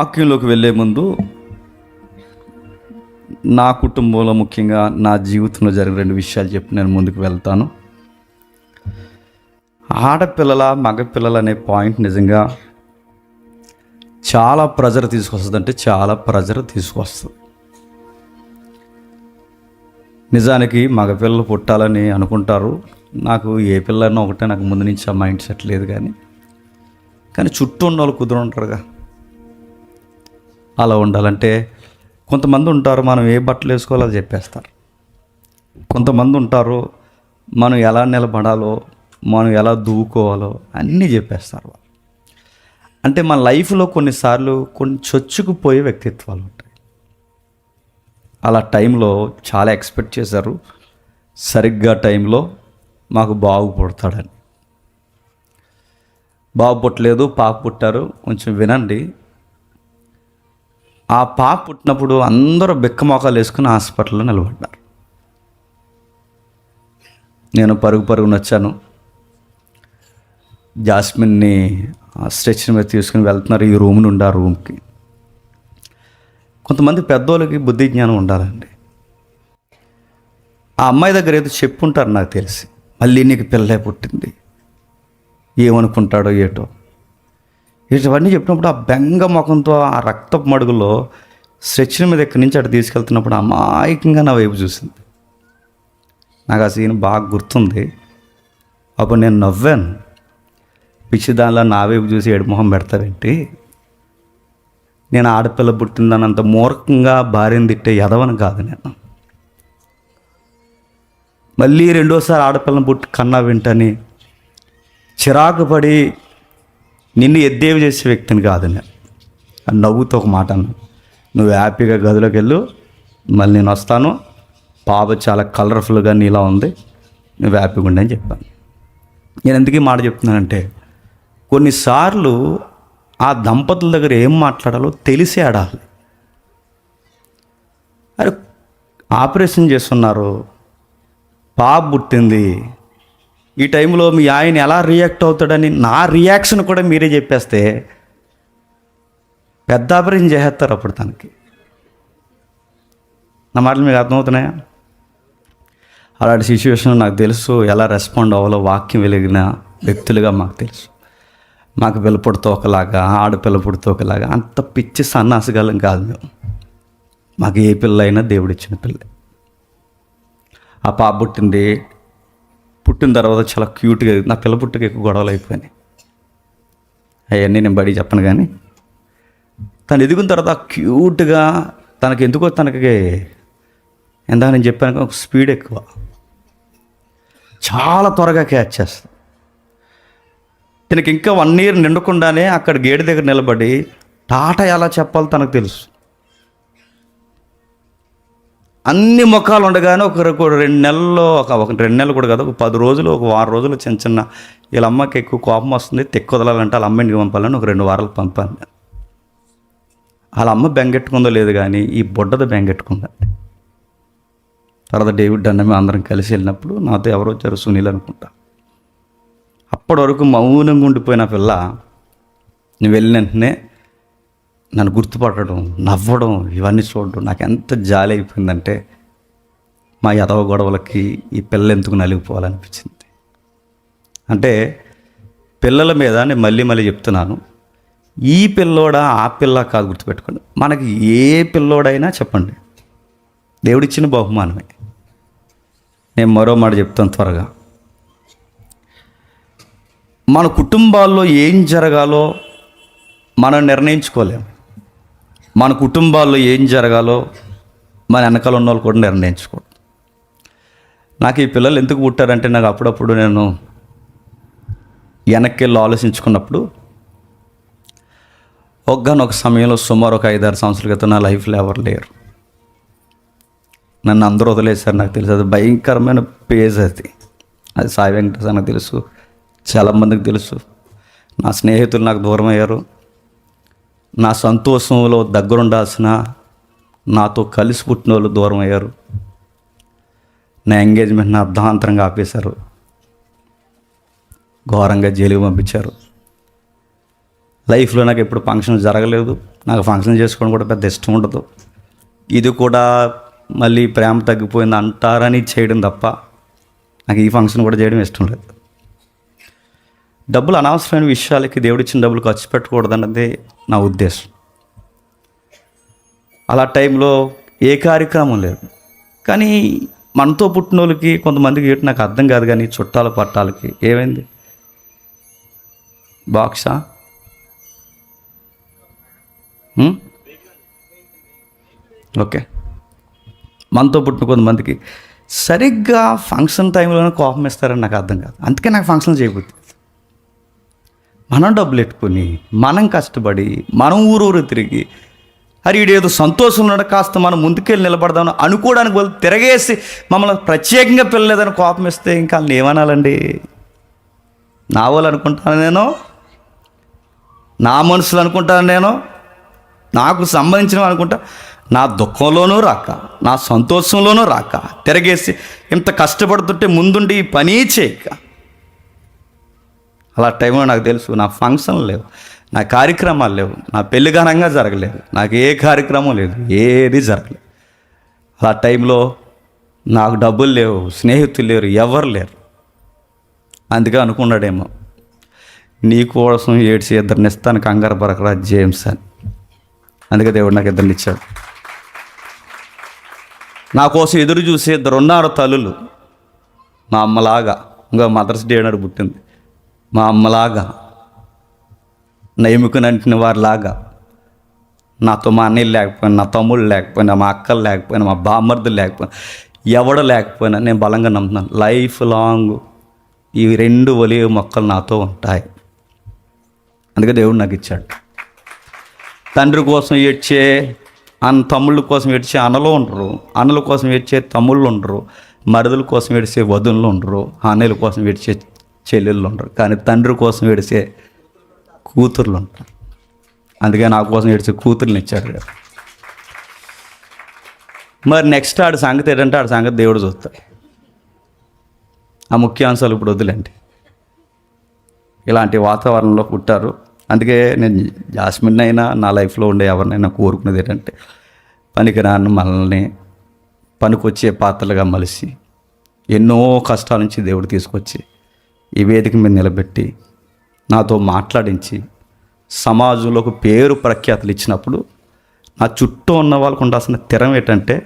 వాక్యంలోకి వెళ్ళే ముందు నా కుటుంబంలో ముఖ్యంగా నా జీవితంలో జరిగిన 2 విషయాలు చెప్పి నేను ముందుకు వెళ్తాను. ఆడపిల్లల మగపిల్లలు అనే పాయింట్ నిజంగా చాలా ప్రెజర్ తీసుకొస్తుంది, అంటే చాలా ప్రెజర్ తీసుకొస్తుంది. నిజానికి మగపిల్లలు పుట్టాలని అనుకుంటారు. నాకు ఏ పిల్లన్నా ఒకటే, నాకు ముందు నుంచి ఆ మైండ్ సెట్ లేదు. కానీ చుట్టూ ఉన్న వాళ్ళు కుదురు ఉంటారుగా, అలా ఉండాలంటే కొంతమంది ఉంటారు మనం ఏ బట్టలు వేసుకోవాలో అది చెప్పేస్తారు. కొంతమంది ఉంటారు మనం ఎలా నిలబడాలో, మనం ఎలా దూకోవాలో అన్నీ చెప్పేస్తారు. అంటే మన లైఫ్లో కొన్నిసార్లు కొన్ని చొచ్చుకుపోయే వ్యక్తిత్వాలు ఉంటాయి. అలా టైంలో చాలా ఎక్స్పెక్ట్ చేశారు, సరిగ్గా టైంలో మాకు బాబు పుడతాడని. బాబు పుట్టలేదు, పాప పుట్టారు. కొంచెం వినండి. ఆ పాప పుట్టినప్పుడు అందరూ బిక్కమోకాలు వేసుకుని హాస్పిటల్లో నిలబడ్డారు. నేను పరుగున వచ్చాను. జాస్మిన్ని స్ట్రెచర్ మీద తీసుకుని వెళ్తున్నారు ఈ రూమ్ నుండి ఆ రూమ్కి. కొంతమంది పెద్దోళ్ళకి బుద్ధి జ్ఞానం ఉండాలండి. ఆ అమ్మాయి దగ్గర ఏదో చెప్పుంటారు నాకు తెలిసి, మళ్ళీ నీకు పిల్లే పుట్టింది, ఏమనుకుంటాడో ఏటో ఇవన్నీ చెప్పినప్పుడు ఆ బెంగ ముఖంతో ఆ రక్తపు మడుగులో స్ట్రెచర్ మీద ఎక్కడి నుంచి అటు తీసుకెళ్తున్నప్పుడు అమాయకంగా నా వైపు చూసింది. నాకు ఆ సీన్ బాగా గుర్తుంది. అప్పుడు నేను నవ్వాను. పిచ్చి దానిలో నా వైపు చూసి ఎడుమొహం పెడతావేంటి, నేను ఆడపిల్ల పుట్టిందని అంత మూర్ఖంగా భార్యను తిట్టే ఎదవని కాదు నేను. మళ్ళీ రెండోసారి ఆడపిల్లని పుట్టి కన్నా వింటని చిరాకు పడి నిన్ను ఎద్దేవి చేసే వ్యక్తిని కాదు నేను. నవ్వుతో ఒక మాట అన్నా, నువ్వు హ్యాపీగా గదిలోకి వెళ్ళు, మళ్ళీ నేను వస్తాను, పాప చాలా కలర్ఫుల్గా నీలా ఉంది, నువ్వు హ్యాపీగా ఉండి అని చెప్పాను. నేను ఎందుకు ఈ మాట చెప్తున్నానంటే, కొన్నిసార్లు ఆ దంపతుల దగ్గర ఏం మాట్లాడాలో తెలిసి ఆడాలి. అరే ఆపరేషన్ చేస్తున్నారు, పాప పుట్టింది, ఈ టైంలో మీ ఆయన ఎలా రియాక్ట్ అవుతాడని నా రియాక్షన్ కూడా మీరే చెప్పేస్తే పెద్ద ఆపరేషన్ చేసేస్తారు అప్పుడు తనకి. నా మాటలు మీకు అర్థమవుతున్నాయా? అలాంటి సిచ్యువేషన్ నాకు తెలుసు, ఎలా రెస్పాండ్ అవ్వాలో వాక్యం వెలిగిన వ్యక్తులుగా మాకు తెలుసు. మాకు పిల్ల పుడితే ఒకలాగా, ఆడపిల్ల పుడితే ఒకలాగా, అంత పిచ్చి సన్నాసగాలం కాదు మేము. మాకు ఏ పిల్ల అయినా దేవుడిచ్చిన పిల్లే. ఆ పాప పుట్టిన తర్వాత చాలా క్యూట్గా, నా పిల్ల పుట్టుక ఎక్కువ గొడవలు అయిపోయినాయి. అవన్నీ నేను బడి చెప్పను. కానీ తను ఎదిగిన తర్వాత క్యూట్గా, తనకి ఎందుకో తనకి ఇందాక నేను చెప్పాను ఒక స్పీడ్ ఎక్కువ, చాలా త్వరగా క్యాచ్ చేస్తాను. తనకి ఇంకా 1 year నిండకుండానే అక్కడ గేటు దగ్గర నిలబడి టాటా ఎలా చెప్పాలో తనకు తెలుసు. అన్ని ముఖాలు ఉండగానే ఒక 2 నెలల్లో, ఒక 2 నెలలు కూడా కాదు, ఒక 10 రోజులు, ఒక 1 వారం రోజులు చిన్న వీళ్ళ అమ్మకి ఎక్కువ కోపం వస్తుంది, తెక్కు వదలాలంటే వాళ్ళ అమ్మ ఇంటికి పంపాలని ఒక 2 వారాలు పంపాను నేను. వాళ్ళ అమ్మ బెంగెట్టుకుందో లేదు కానీ ఈ బుడ్డది బెంగెట్టుకుందండి. తర్వాత డేవిడ్ అన్న అందరం కలిసి వెళ్ళినప్పుడు నాతో ఎవరు వచ్చారు, సునీల్ అనుకుంటా. అప్పటి వరకు మౌనంగా ఉండిపోయిన పిల్ల నేను వెళ్ళిన వెంటనే నన్ను గుర్తుపట్టడం, నవ్వడం, ఇవన్నీ చూడడం నాకు ఎంత జాలి అయిపోయిందంటే, మా ఎదవ గొడవలకి ఈ పిల్ల ఎందుకు నలిగిపోవాలనిపించింది. అంటే పిల్లల మీద నేను మళ్ళీ చెప్తున్నాను, ఈ పిల్లోడా ఆ పిల్ల కాదు, గుర్తుపెట్టుకోండి. మనకి ఏ పిల్లోడైనా చెప్పండి దేవుడిచ్చిన బహుమానమే. నేను మరో మాట చెప్తాను త్వరగా. మన కుటుంబాల్లో ఏం జరగాలో మనం నిర్ణయించుకోలేము. మన కుటుంబాల్లో ఏం జరగాలో మన వెనకాల ఉన్న వాళ్ళు కూడా నిర్ణయించుకోవడం. నాకు ఈ పిల్లలు ఎందుకు పుట్టారంటే, నాకు అప్పుడప్పుడు నేను వెనక్కి వెళ్ళి ఆలోచించుకున్నప్పుడు, ఒక సమయంలో సుమారు ఒక 5-6 సంవత్సరాల క్రితం నా లైఫ్లో ఎవరు లేరు. నన్ను అందరూ వదిలేశారు. నాకు తెలుసు అది భయంకరమైన పేజ్. అది సాయి వెంకటేశ్వర నాకు తెలుసు, చాలామందికి తెలుసు. నా స్నేహితులు నాకు దూరం అయ్యారు. నా సంతోషంలో దగ్గరుండాల్సిన, నాతో కలిసి పుట్టిన వాళ్ళు దూరం అయ్యారు. నా ఎంగేజ్మెంట్ని అర్ధాంతరంగా ఆపేశారు, ఘోరంగా జైలుకి పంపించారు. లైఫ్లో నాకు ఎప్పుడు ఫంక్షన్ జరగలేదు. నాకు ఫంక్షన్ చేసుకోవడం కూడా పెద్ద ఇష్టం ఉండదు. ఇది కూడా మళ్ళీ ప్రేమ తగ్గిపోయింది అంటారని చేయడం తప్ప నాకు ఈ ఫంక్షన్ కూడా చేయడం ఇష్టం లేదు. డబ్బులు అనవసరమైన విషయాలకి దేవుడిచ్చిన డబ్బులు ఖర్చు పెట్టకూడదన్నది నా ఉద్దేశం. అలా టైంలో ఏ కార్యక్రమం లేదు. కానీ మనతో పుట్టిన వాళ్ళకి కొంతమందికి ఏంటి నాకు అర్థం కాదు, కానీ చుట్టాల పట్టాలకి ఏమైంది బాక్సా ఓకే, మనతో పుట్టిన కొంతమందికి సరిగ్గా ఫంక్షన్ టైంలోనే కోపం ఇస్తారని నాకు అర్థం కాదు. అందుకే నాకు ఫంక్షన్ చేయబోతుంది. మనం డబ్బులు పెట్టుకొని మనం కష్టపడి మనం ఊరూరు తిరిగి అరే ఈడేదో సంతోషం ఉన్నాడు కాస్త మనం ముందుకెళ్ళి నిలబడదామని అనుకోవడానికి వాళ్ళు తిరగేసి మమ్మల్ని ప్రత్యేకంగా పిల్లలేదని కోపం ఇస్తే ఇంకా వాళ్ళని ఏమనాలండి? నా వాళ్ళు అనుకుంటాను నేను, నా మనసులు అనుకుంటాను నేను, నాకు సంబంధించినవి అనుకుంటా. నా దుఃఖంలోనూ రాక నా సంతోషంలోనూ రాక తిరగేసి ఇంత కష్టపడుతుంటే ముందుండి ఈ పని చేయక, అలా టైంలో నాకు తెలుసు నా ఫంక్షన్ లేవు, నా కార్యక్రమాలు లేవు, నా పెళ్లి ఘనంగా జరగలేదు, నాకు ఏ కార్యక్రమం లేదు, ఏది జరగలేదు. అలా టైంలో నాకు డబ్బులు లేవు, స్నేహితులు లేరు, ఎవరు లేరు. అందుకే అనుకున్నాడేమో నీ కోసం ఏడ్చి ఇద్దరిని ఇస్తాను కంగారు పరకరా జేమ్స్ అని. అందుకే దేవుడు నాకు ఇద్దరిని ఇచ్చాడు. నా కోసం ఎదురు చూసి ఇద్దరు ఉన్నారు తల్లులు, మా అమ్మలాగా. ఇంకా మదర్స్ డే నాడు పుట్టింది మా అమ్మలాగా, నా ఎముకనంటిన వారిలాగా. నాతో మా అన్నయ్యలు లేకపోయినా, నా తమ్ముళ్ళు లేకపోయినా, మా అక్కలు లేకపోయినా, మా బామ్మర్దులు లేకపోయినా, ఎవడు లేకపోయినా నేను బలంగా నమ్ముతున్నాను లైఫ్ లాంగ్ ఈ 2 ఒలివ మొక్కలు నాతో ఉంటాయి. అందుకే దేవుడు నాకు ఇచ్చాడు. తండ్రి కోసం ఏడ్చే తమ్ముళ్ళ కోసం ఏడ్చే అన్నలు ఉండరు, అన్నల కోసం ఏడ్చే తమ్ముళ్ళు ఉండరు, మరుదుల కోసం ఏడ్చే వదులు ఉండరు, అన్నయ్యల కోసం ఏడ్చే చెల్లెళ్ళు ఉండరు. కానీ తండ్రి కోసం ఏడిసే కూతుర్లు ఉంటారు. అందుకే నా కోసం ఏడ్చే కూతుర్ని ఇచ్చాడు. మరి నెక్స్ట్ ఆడి సంగతి ఏంటంటే ఆడి సంగతి దేవుడు చూస్తాడు. ఆ ముఖ్యాంశాలు ఇప్పుడు వద్దులేండి. ఇలాంటి వాతావరణంలో పుట్టారు. అందుకే నేను జాస్మిన్ అయినా నా లైఫ్లో ఉండే ఎవరినైనా కోరుకునేది ఏంటంటే పనికిరాను మనల్ని పనికొచ్చే పాత్రలుగా మలిసి ఎన్నో కష్టాల నుంచి దేవుడు తీసుకొచ్చి ఈ వేదిక మీద నిలబెట్టి నాతో మాట్లాడించి సమాజంలో ఒక పేరు ప్రఖ్యాతులు ఇచ్చినప్పుడు నా చుట్టూ ఉన్న వాళ్ళకు ఉండాల్సిన తిరం ఏంటంటే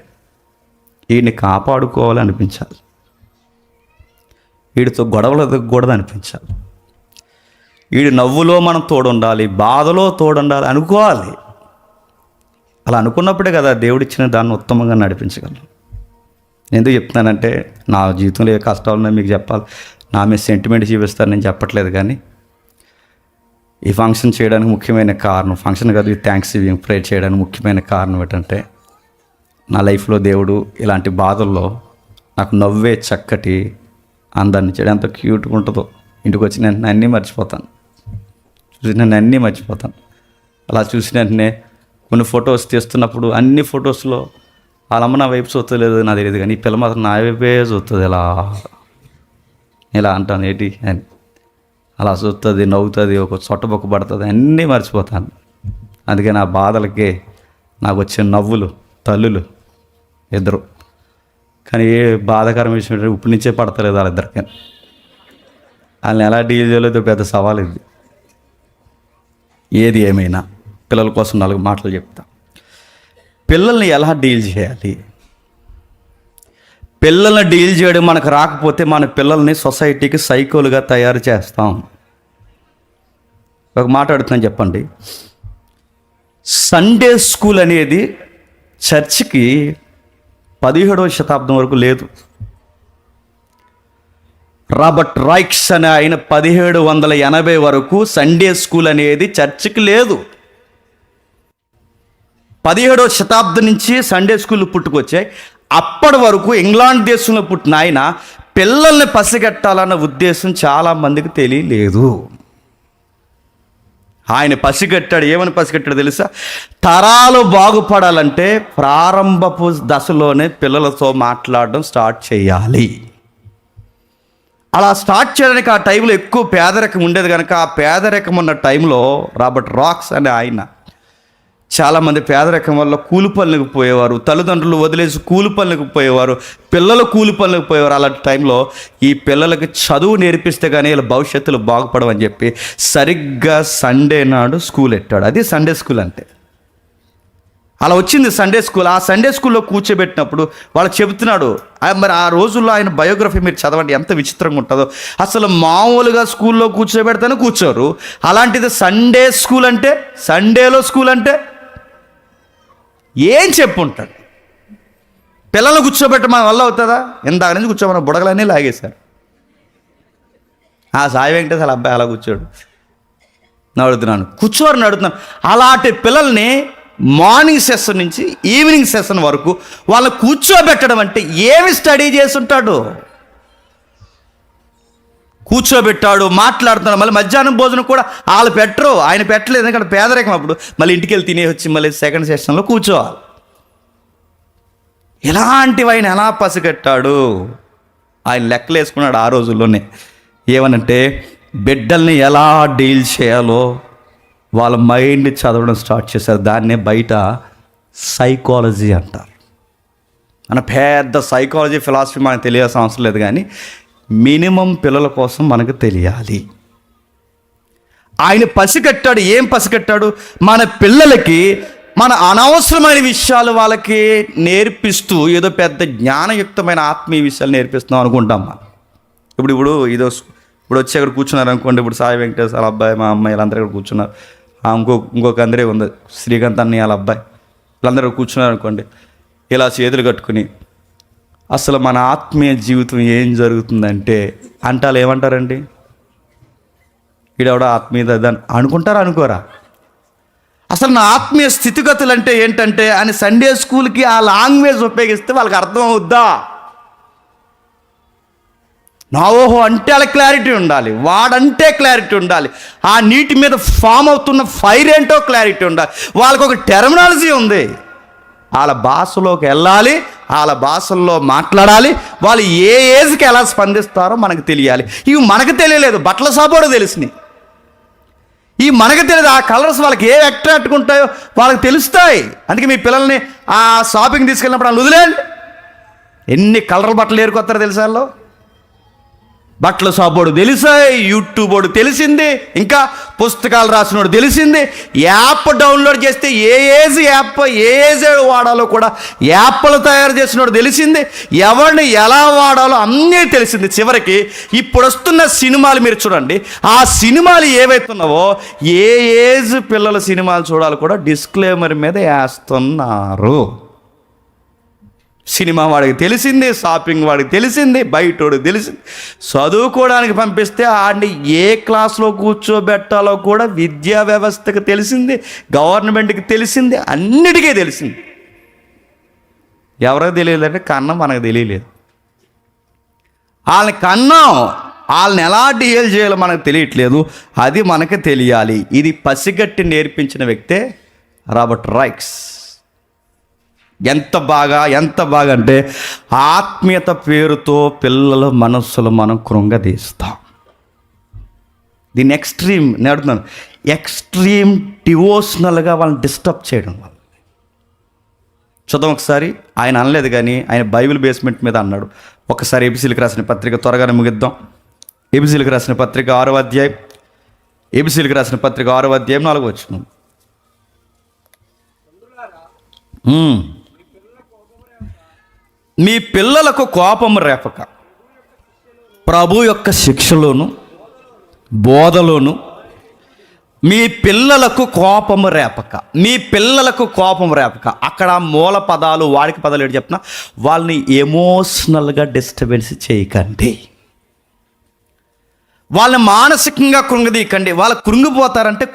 వీడిని కాపాడుకోవాలి అనిపించాలి, వీడితో గొడవలు ఎదగకూడదు అనిపించాలి, వీడి నవ్వులో మనం తోడుండాలి, బాధలో తోడుండాలి అనుకోవాలి. అలా అనుకున్నప్పుడే కదా దేవుడిచ్చిన దాన్ని ఉత్తమంగా నడిపించగలను. ఎందుకు చెప్తున్నానంటే నా జీవితంలో ఏ కష్టాలు ఉన్నాయో మీకు చెప్పాలి, నా మీద సెంటిమెంట్ చూపిస్తాను నేను చెప్పట్లేదు. కానీ ఈ ఫంక్షన్ చేయడానికి ముఖ్యమైన కారణం, ఫంక్షన్ కాదు ఈ థ్యాంక్స్ గివింగ్ ప్రే చేయడానికి ముఖ్యమైన కారణం ఏంటంటే నా లైఫ్లో దేవుడు ఇలాంటి బాధల్లో నాకు నవ్వే చక్కటి అందాన్ని చేయడం. ఎంత క్యూట్గా ఉంటుందో. ఇంటికి వచ్చి నేను అన్నీ మర్చిపోతాను, అన్నీ మర్చిపోతాను. అలా చూసిన వెంటనే కొన్ని ఫొటోస్ తీస్తున్నప్పుడు అన్ని ఫొటోస్లో వాళ్ళమ్మ నా వైపు చూస్తలేదు నాకు తెలియదు, కానీ ఈ పిల్ల మాత్రం నా వైపే చూస్తుంది. ఇలా అంటాను ఏంటి అని, అలా చూస్తుంది, నవ్వుతుంది, ఒక చొట్టబొక్క పడుతుంది, అన్నీ మర్చిపోతాను. అందుకే నా బాధలకే నాకు వచ్చే నవ్వులు తల్లులు ఇద్దరు. కానీ ఏ బాధాకరం విషయం ఇప్పటి నుంచే పడతలేదు వాళ్ళిద్దరికీ. వాళ్ళని ఎలా డీల్ చేయలేదో పెద్ద సవాల్ ఇది. ఏది ఏమైనా పిల్లల కోసం 4 మాటలు చెప్తా. పిల్లల్ని ఎలా డీల్ చేయాలి? పిల్లల్ని డీల్ చేయడం మనకు రాకపోతే మన పిల్లల్ని సొసైటీకి సైకోలుగా తయారు చేస్తాం. ఒక మాట అడుగుతున్నాను చెప్పండి. సండే స్కూల్ అనేది చర్చికి 17వ శతాబ్దం వరకు లేదు. రాబర్ట్ రైక్స్ అనే ఆయన 1780 వరకు సండే స్కూల్ అనేది చర్చికి లేదు. 17వ శతాబ్దం నుంచి సండే స్కూల్ పుట్టుకొచ్చాయి. అప్పటి వరకు ఇంగ్లాండ్ దేశంలో పుట్టిన ఆయన పిల్లల్ని పసిగట్టాలన్న ఉద్దేశం చాలామందికి తెలియలేదు. ఆయన పసిగట్టాడు. ఏమని పసిగట్టాడు తెలుసా? తరాలు బాగుపడాలంటే ప్రారంభపు దశలోనే పిల్లలతో మాట్లాడడం స్టార్ట్ చేయాలి. అలా స్టార్ట్ చేయడానికి ఆ టైంలో ఎక్కువ పేదరికం ఉండేది కనుక ఆ పేదరికం ఉన్న టైంలో రాబర్ట్ రాక్స్ అనే ఆయన చాలామంది పేదరికం వల్ల కూలి పనులకు పోయేవారు, తల్లిదండ్రులు వదిలేసి కూలి పనులకు పోయేవారు, పిల్లలు కూలి పనులకు పోయేవారు. అలాంటి టైంలో ఈ పిల్లలకి చదువు నేర్పిస్తే కానీ వీళ్ళ భవిష్యత్తులు బాగుపడవని చెప్పి సరిగ్గా సండే నాడు స్కూల్ పెట్టాడు. అది సండే స్కూల్ అంటే. అలా వచ్చింది సండే స్కూల్. ఆ సండే స్కూల్లో కూర్చోబెట్టినప్పుడు వాళ్ళు చెబుతున్నాడు, మరి ఆ రోజుల్లో ఆయన బయోగ్రఫీ మీరు చదవండి, ఎంత విచిత్రంగా ఉంటుందో. అసలు మామూలుగా స్కూల్లో కూర్చోబెడతానే కూర్చోరు, అలాంటిది సండే స్కూల్ అంటే, సండేలో స్కూల్ అంటే ఏం చెప్పుంటాడు. పిల్లలు కూర్చోబెట్ట మన వల్ల అవుతుందా? ఇందాక నుంచి కూర్చోమన్న బుడగలన్నీ లాగేశారు. ఆ సాయి వెంకటేశ్వర అబ్బాయి అలా కూర్చోడు. నడుతున్నాను అలాంటి పిల్లల్ని మార్నింగ్ సెషన్ నుంచి ఈవినింగ్ సెషన్ వరకు వాళ్ళని కూర్చోబెట్టడం అంటే ఏమి స్టడీ చేసి ఉంటాడు? కూర్చోబెట్టాడు, మాట్లాడుతున్నాడు. మళ్ళీ మధ్యాహ్నం భోజనం కూడా వాళ్ళు పెట్టరు, ఆయన పెట్టలేదు, ఎందుకంటే పేదరికం. అప్పుడు మళ్ళీ ఇంటికి వెళ్ళి తినే వచ్చి మళ్ళీ సెకండ్ సెషన్లో కూర్చోవాలి. ఇలాంటివి ఆయన ఎలా పసిగట్టాడు? ఆయన లెక్కలు వేసుకున్నాడు ఆ రోజుల్లోనే. ఏమనంటే బిడ్డల్ని ఎలా డీల్ చేయాలో వాళ్ళ మైండ్ చదవడం స్టార్ట్ చేశారు. దాన్నే బయట సైకాలజీ అంటారు. మన పెద్ద సైకాలజీ ఫిలాసఫీ మనకు తెలియాల్సిన అవసరం లేదు, కానీ మినిమం పిల్లల కోసం మనకు తెలియాలి. ఆయన పసిగట్టాడు. ఏం పసిగట్టాడు? మన పిల్లలకి మన అనవసరమైన విషయాలు వాళ్ళకి నేర్పిస్తూ ఏదో పెద్ద జ్ఞానయుక్తమైన ఆత్మీయ విషయాలు నేర్పిస్తున్నాం అనుకుంటాం మనం. ఇప్పుడు వచ్చి అక్కడ కూర్చున్నారు అనుకోండి. ఇప్పుడు సాయి వెంకటేశ్వర అబ్బాయి, మా అమ్మాయి వీళ్ళందరూ ఇక్కడ కూర్చున్నారు. ఇంకొక అందరే ఉంది, శ్రీకాంత్ అన్నయ్య వాళ్ళ అబ్బాయి, వీళ్ళందరూ కూర్చున్నారు అనుకోండి. ఇలా చేతులు కట్టుకుని అసలు మన ఆత్మీయ జీవితం ఏం జరుగుతుందంటే వాళ్ళు ఏమంటారండి? వీడెవడో ఆత్మీయత దాన్ని అనుకుంటారా అనుకోరా? అసలు నా ఆత్మీయ స్థితిగతులు అంటే ఏంటంటే అని సండే స్కూల్కి ఆ లాంగ్వేజ్ ఉపయోగిస్తే వాళ్ళకి అర్థం అవుద్దా? నా ఓహో అంటే వాళ్ళ క్లారిటీ ఉండాలి, వాడంటే క్లారిటీ ఉండాలి, ఆ నీటి మీద ఫామ్ అవుతున్న ఫైర్ ఏంటో క్లారిటీ ఉండాలి. వాళ్ళకు ఒక టెర్మినాలజీ ఉంది. వాళ్ళ భాషలోకి వెళ్ళాలి, వాళ్ళ భాషల్లో మాట్లాడాలి. వాళ్ళు ఏ ఏజ్కి ఎలా స్పందిస్తారో మనకు తెలియాలి. ఇవి మనకు తెలియలేదు, బట్టల షాపోడు తెలిసినాయి. ఈ మనకు తెలియదు ఆ కలర్స్ వాళ్ళకి ఏ అట్రాక్ట్గా ఉంటాయో వాళ్ళకి తెలుస్తాయి. అందుకే మీ పిల్లల్ని ఆ షాపింగ్ తీసుకెళ్ళినప్పుడు వాళ్ళు వదిలేండి. ఎన్ని కలర్ బట్టలు ఏరుకొస్తారో తెలుసా? వాళ్ళు బట్టల షాపోడు తెలిసాయి, యూట్యూబ్ వాడు తెలిసింది, ఇంకా పుస్తకాలు రాసినోడు తెలిసింది. యాప్ డౌన్లోడ్ చేస్తే ఏ యాప్ వాడాలో కూడా యాప్లు తయారు చేసినోడు తెలిసింది. ఎవరిని ఎలా వాడాలో అన్నీ తెలిసింది. చివరికి ఇప్పుడు వస్తున్న సినిమాలు మీరు చూడండి, ఆ సినిమాలు ఏవైతున్నావో ఏ ఏజ్ పిల్లల సినిమాలు చూడాలి కూడా డిస్క్లైమర్ మీద వేస్తున్నారు. సినిమా వాడికి తెలిసింది, షాపింగ్ వాడికి తెలిసింది, బయటోడికి తెలిసింది. చదువుకోవడానికి పంపిస్తే ఆడిని ఏ క్లాస్లో కూర్చోబెట్టాలో కూడా విద్యా వ్యవస్థకు తెలిసింది, గవర్నమెంట్కి తెలిసింది, అన్నిటికీ తెలిసింది. ఎవరికి తెలియలేదంటే కన్నం మనకు తెలియలేదు. వాళ్ళని కన్నం, వాళ్ళని ఎలా డీల్ చేయాలో మనకు తెలియట్లేదు, అది మనకు తెలియాలి. ఇది పసిగట్టి నేర్పించిన వ్యక్తే రాబర్ట్ రైక్స్. ఎంత బాగా అంటే ఆత్మీయత పేరుతో పిల్లల మనస్సులు మనం కృంగదీస్తాం. దీన్ని నేను అడుగుతున్నాను, ఎక్స్ట్రీమ్ డివోషనల్గా వాళ్ళని డిస్టర్బ్ చేయడం వల్ల. చూద్దాం ఒకసారి. ఆయన అనలేదు కానీ ఆయన బైబిల్ బేస్మెంట్ మీద అన్నాడు. ఒకసారి ఎబిసీలకు రాసిన పత్రిక త్వరగానే ముగిద్దాం. ఎబిసీలకు రాసిన పత్రిక 6వ అధ్యాయం, ఎబిసీలకు రాసిన పత్రిక 6వ అధ్యాయం 4వ వచనం. మీ పిల్లలకు కోపము రేపక ప్రభు యొక్క శిక్షలోను బోధలోను మీ పిల్లలకు కోపము రేపక. మీ పిల్లలకు కోపము రేపక. అక్కడ మూల పదాలు, వాడికి పదాలు ఏంటి చెప్తున్నా, వాళ్ళని ఎమోషనల్గా డిస్టర్బెన్స్ చేయకండి, వాళ్ళని మానసికంగా కృంగదీయకండి. వాళ్ళు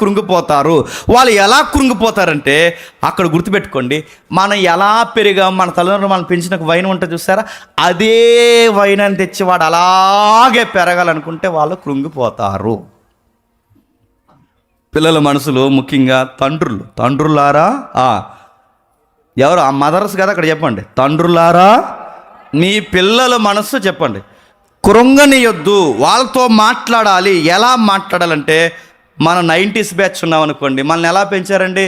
కృంగిపోతారు. వాళ్ళు ఎలా కృంగిపోతారంటే అక్కడ గుర్తుపెట్టుకోండి, మనం ఎలా పెరిగాం, మన తల్లిదండ్రులు మనం పెంచిన వైన్ ఉంటుంది చూసారా, అదే వైన్ అని తెచ్చి వాడు అలాగే పెరగాలనుకుంటే వాళ్ళు కృంగిపోతారు. పిల్లల మనసులో ముఖ్యంగా తండ్రులారా, ఎవరు ఆ మదర్స్ కదా అక్కడ చెప్పండి, తండ్రులారా మీ పిల్లల మనస్సు చెప్పండి కృంగనియొద్దు. వాళ్ళతో మాట్లాడాలి. ఎలా మాట్లాడాలంటే, మనం 90s బ్యాచ్ ఉన్నాం అనుకోండి, మనల్ని ఎలా పెంచారండి?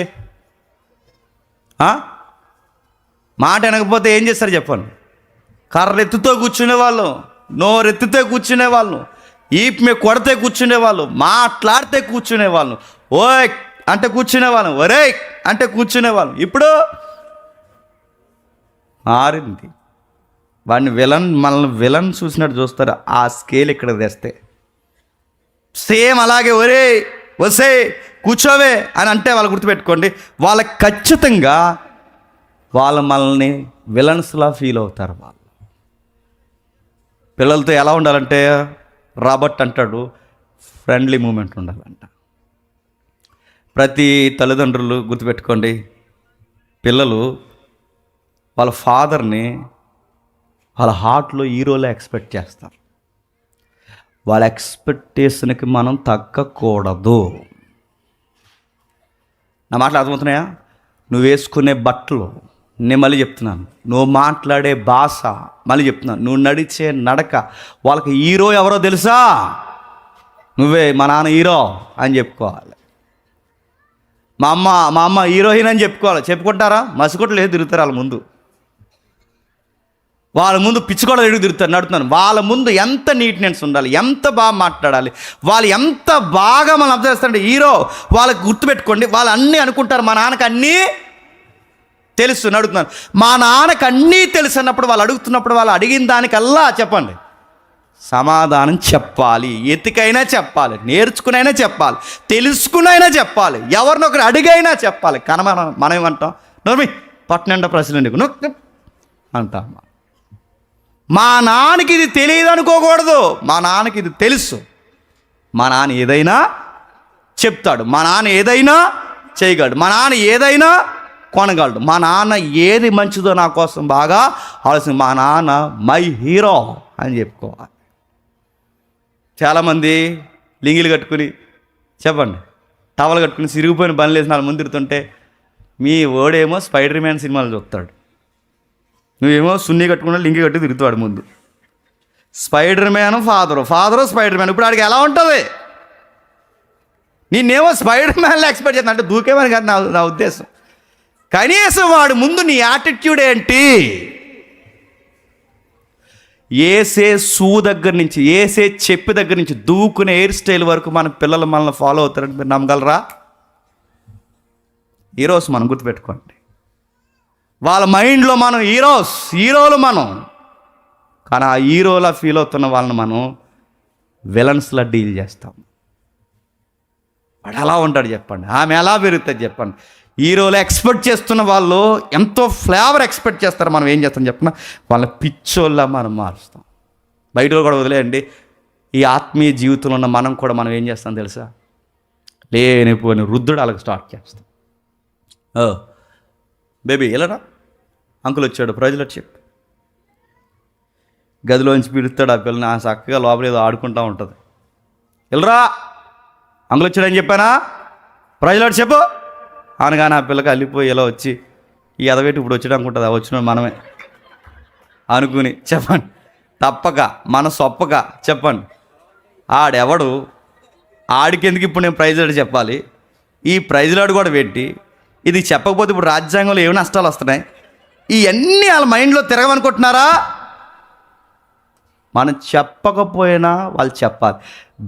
మాట వినకపోతే ఏం చేస్తారు చెప్పండి? కర్రెత్తుతో కూర్చునేవాళ్ళు, నోరెత్తితే కూర్చునేవాళ్ళు, ఈపు మీద కొడితే కూర్చునేవాళ్ళు, మాట్లాడితే కూర్చునేవాళ్ళు, ఓయ్ అంటే కూర్చునేవాళ్ళం, ఒరే అంటే కూర్చునేవాళ్ళం. ఇప్పుడు మారింది. వాడిని మనల్ని విలన్ చూసినట్టు చూస్తారు. ఆ స్కేల్ ఇక్కడ తెస్తే సేమ్ అలాగే ఒరే వసే కూర్చోవే అని అంటే వాళ్ళు గుర్తుపెట్టుకోండి, వాళ్ళకి ఖచ్చితంగా మనల్ని విలన్స్లా ఫీల్ అవుతారు. వాళ్ళు పిల్లలతో ఎలా ఉండాలంటే రాబర్ట్ అంటాడు, ఫ్రెండ్లీ మూమెంట్ ఉండాలంట. ప్రతి తల్లిదండ్రులు గుర్తుపెట్టుకోండి, పిల్లలు వాళ్ళ ఫాదర్ని వాళ్ళ హార్ట్లో హీరోలో ఎక్స్పెక్ట్ చేస్తారు. వాళ్ళ ఎక్స్పెక్టేషన్కి మనం తగ్గకూడదు. నా మాటలు అర్థమవుతున్నాయా? నువ్వు వేసుకునే బట్టలు, నేను మళ్ళీ చెప్తున్నాను, నువ్వు మాట్లాడే భాష, మళ్ళీ చెప్తున్నాను, నువ్వు నడిచే నడక, వాళ్ళకి హీరో ఎవరో తెలుసా? నువ్వే. మా నాన్న హీరో అని చెప్పుకోవాలి, మా అమ్మ హీరోయిన్ అని చెప్పుకోవాలి. చెప్పుకుంటారా? మసికొట్లు లేదు, తిరుగుతారు వాళ్ళ ముందు. వాళ్ళ ముందు పిచ్చుకోవడం ఎడుగు తిరుగుతారు, నడుతున్నాను. వాళ్ళ ముందు ఎంత నీట్నెస్ ఉండాలి, ఎంత బాగా మాట్లాడాలి, వాళ్ళు ఎంత బాగా మనం అబ్జర్వ్ చేస్తారంటే హీరో. వాళ్ళకి గుర్తుపెట్టుకోండి, వాళ్ళు అన్నీ అనుకుంటారు మా నాన్నకి అన్నీ తెలుసు, అడుగుతున్నాను. మా నాన్నకి అన్నీ తెలుసు అన్నప్పుడు, వాళ్ళు అడుగుతున్నప్పుడు, వాళ్ళు అడిగిన దానికల్లా చెప్పండి సమాధానం చెప్పాలి. ఎతికైనా చెప్పాలి, నేర్చుకునైనా చెప్పాలి, తెలుసుకునైనా చెప్పాలి, ఎవరినొకరు అడిగైనా చెప్పాలి. కానీ మనం ఏమంటాం? నోర్మి పట్టణండ ప్రశ్న నీకు అంటాం. మా నాన్నకి ఇది తెలియదు అనుకోకూడదు, మా నాన్నకి ఇది తెలుసు. మా నాన్న ఏదైనా చెప్తాడు, మా నాన్న ఏదైనా చేయగలడు, మా నాన్న ఏదైనా కొనగలడు, మా నాన్న ఏది మంచిదో నా కోసం బాగా ఆలోచన. మా నాన్న మై హీరో అని చెప్పుకోవాలి. చాలామంది లింగిలు కట్టుకుని చెప్పండి, టవలు కట్టుకుని సిరిగిపోయిన బండ్లు వేసి నాలుగు ముందు తిరుగుతుంటే, మీ ఓడేమో స్పైడర్ మ్యాన్ సినిమాలు చూస్తాడు, నువ్వేమో సున్ని కట్టుకున్నా లింగి కట్టి తిరుగుతాడు ముందు. Spider man father spider man. ఇప్పుడు ఆడికి ఎలా ఉంటుంది? నేనేమో స్పైడర్ మ్యాన్లో ఎక్స్పెక్ట్ చేస్తాను అంటే దూకేమని కాదు నా ఉద్దేశం. కనీసం వాడు ముందు నీ యాటిట్యూడ్ ఏంటి? ఏసే షూ దగ్గర నుంచి, ఏసే చెప్పి దగ్గర నుంచి దూకునే హెయిర్ స్టైల్ వరకు మన పిల్లలు మనల్ని ఫాలో అవుతారని మీరు నమ్మగలరా? ఈరోజు మనం గుర్తుపెట్టుకోండి, వాళ్ళ మైండ్లో మనం హీరోలు మనం. కానీ ఆ హీరోలా ఫీల్ అవుతున్న వాళ్ళని మనం విలన్స్లా డీల్ చేస్తాం. వాడు ఎలా ఉంటాడు చెప్పండి, ఆమె ఎలా పెరుగుతుంది చెప్పండి. హీరోలు ఎక్స్పెక్ట్ చేస్తున్న వాళ్ళు ఎంతో ఫ్లేవర్ ఎక్స్పెక్ట్ చేస్తారు, మనం ఏం చేస్తాం చెప్పిన వాళ్ళ పిచ్చోళ్ళ మనం మారుస్తాం. బయట కూడా వదిలేయండి, ఈ ఆత్మీయ జీవితంలో ఉన్న మనం కూడా మనం ఏం చేస్తాం తెలుసా? లేనిపోని రుద్దుడు అలాగ స్టార్ట్ చేస్తాం. బేబీ వెళ్ళరా, అంకుల్ వచ్చాడు, ప్రజలు వచ్చి చెప్పు. గదిలోంచి పిలుస్తాడు ఆ పిల్లని, ఆ చక్కగా లోపల ఏదో ఆడుకుంటూ ఉంటుంది. వెళ్ళరా, అంకుల్ వచ్చాడని చెప్పానా, ప్రజలు చెప్పు అనగానే ఆ పిల్లకి అల్లిపోయి ఇలా వచ్చి ఈ ఎదవేటి ఇప్పుడు వచ్చాడు అనుకుంటుంది. వచ్చిన మనమే అనుకుని చెప్పండి, తప్పక మన సొప్పక చెప్పండి. ఆడెవడు, ఆడికెందుకు ఇప్పుడు నేను ప్రైజ్లాడు చెప్పాలి? ఈ ప్రైజ్లాడు కూడా పెట్టి ఇది చెప్పకపోతే ఇప్పుడు రాజ్యాంగంలో ఏమి నష్టాలు వస్తున్నాయి? ఇవన్నీ వాళ్ళ మైండ్లో తిరగమనుకుంటున్నారా? మనం చెప్పకపోయినా వాళ్ళు చెప్పాలి.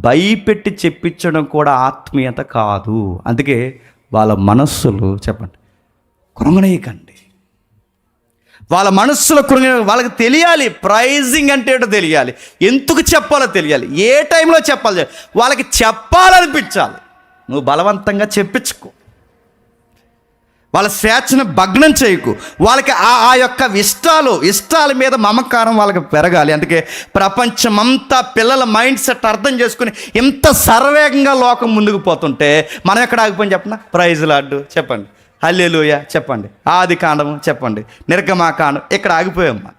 భయపెట్టి చెప్పించడం కూడా ఆత్మీయత కాదు. అందుకే వాళ్ళ మనస్సులు చెప్పండి కృంగనీయకండి. వాళ్ళ మనస్సులో వాళ్ళకి తెలియాలి ప్రైజింగ్ అంటే ఏంటో తెలియాలి, ఎందుకు చెప్పాలో తెలియాలి, ఏ టైంలో చెప్పాలి, వాళ్ళకి చెప్పాలనిపించాలి. నువ్వు బలవంతంగా చెప్పించుకో, వాళ్ళ స్వేచ్ఛను భగ్నం చేయకు. వాళ్ళకి ఆ యొక్క ఇష్టాల మీద మమకారం వాళ్ళకి పెరగాలి. అందుకే ప్రపంచమంతా పిల్లల మైండ్ సెట్ అర్థం చేసుకుని ఇంత సర్వేగంగా లోకం ముందుకు పోతుంటే మనం ఎక్కడ ఆగిపోయి చెప్పండి? ప్రైజ్ లార్డు చెప్పండి, హల్లెలూయా చెప్పండి, ఆది కాండము చెప్పండి, నిర్గమాకాండం, ఇక్కడ ఆగిపోయామ్మా.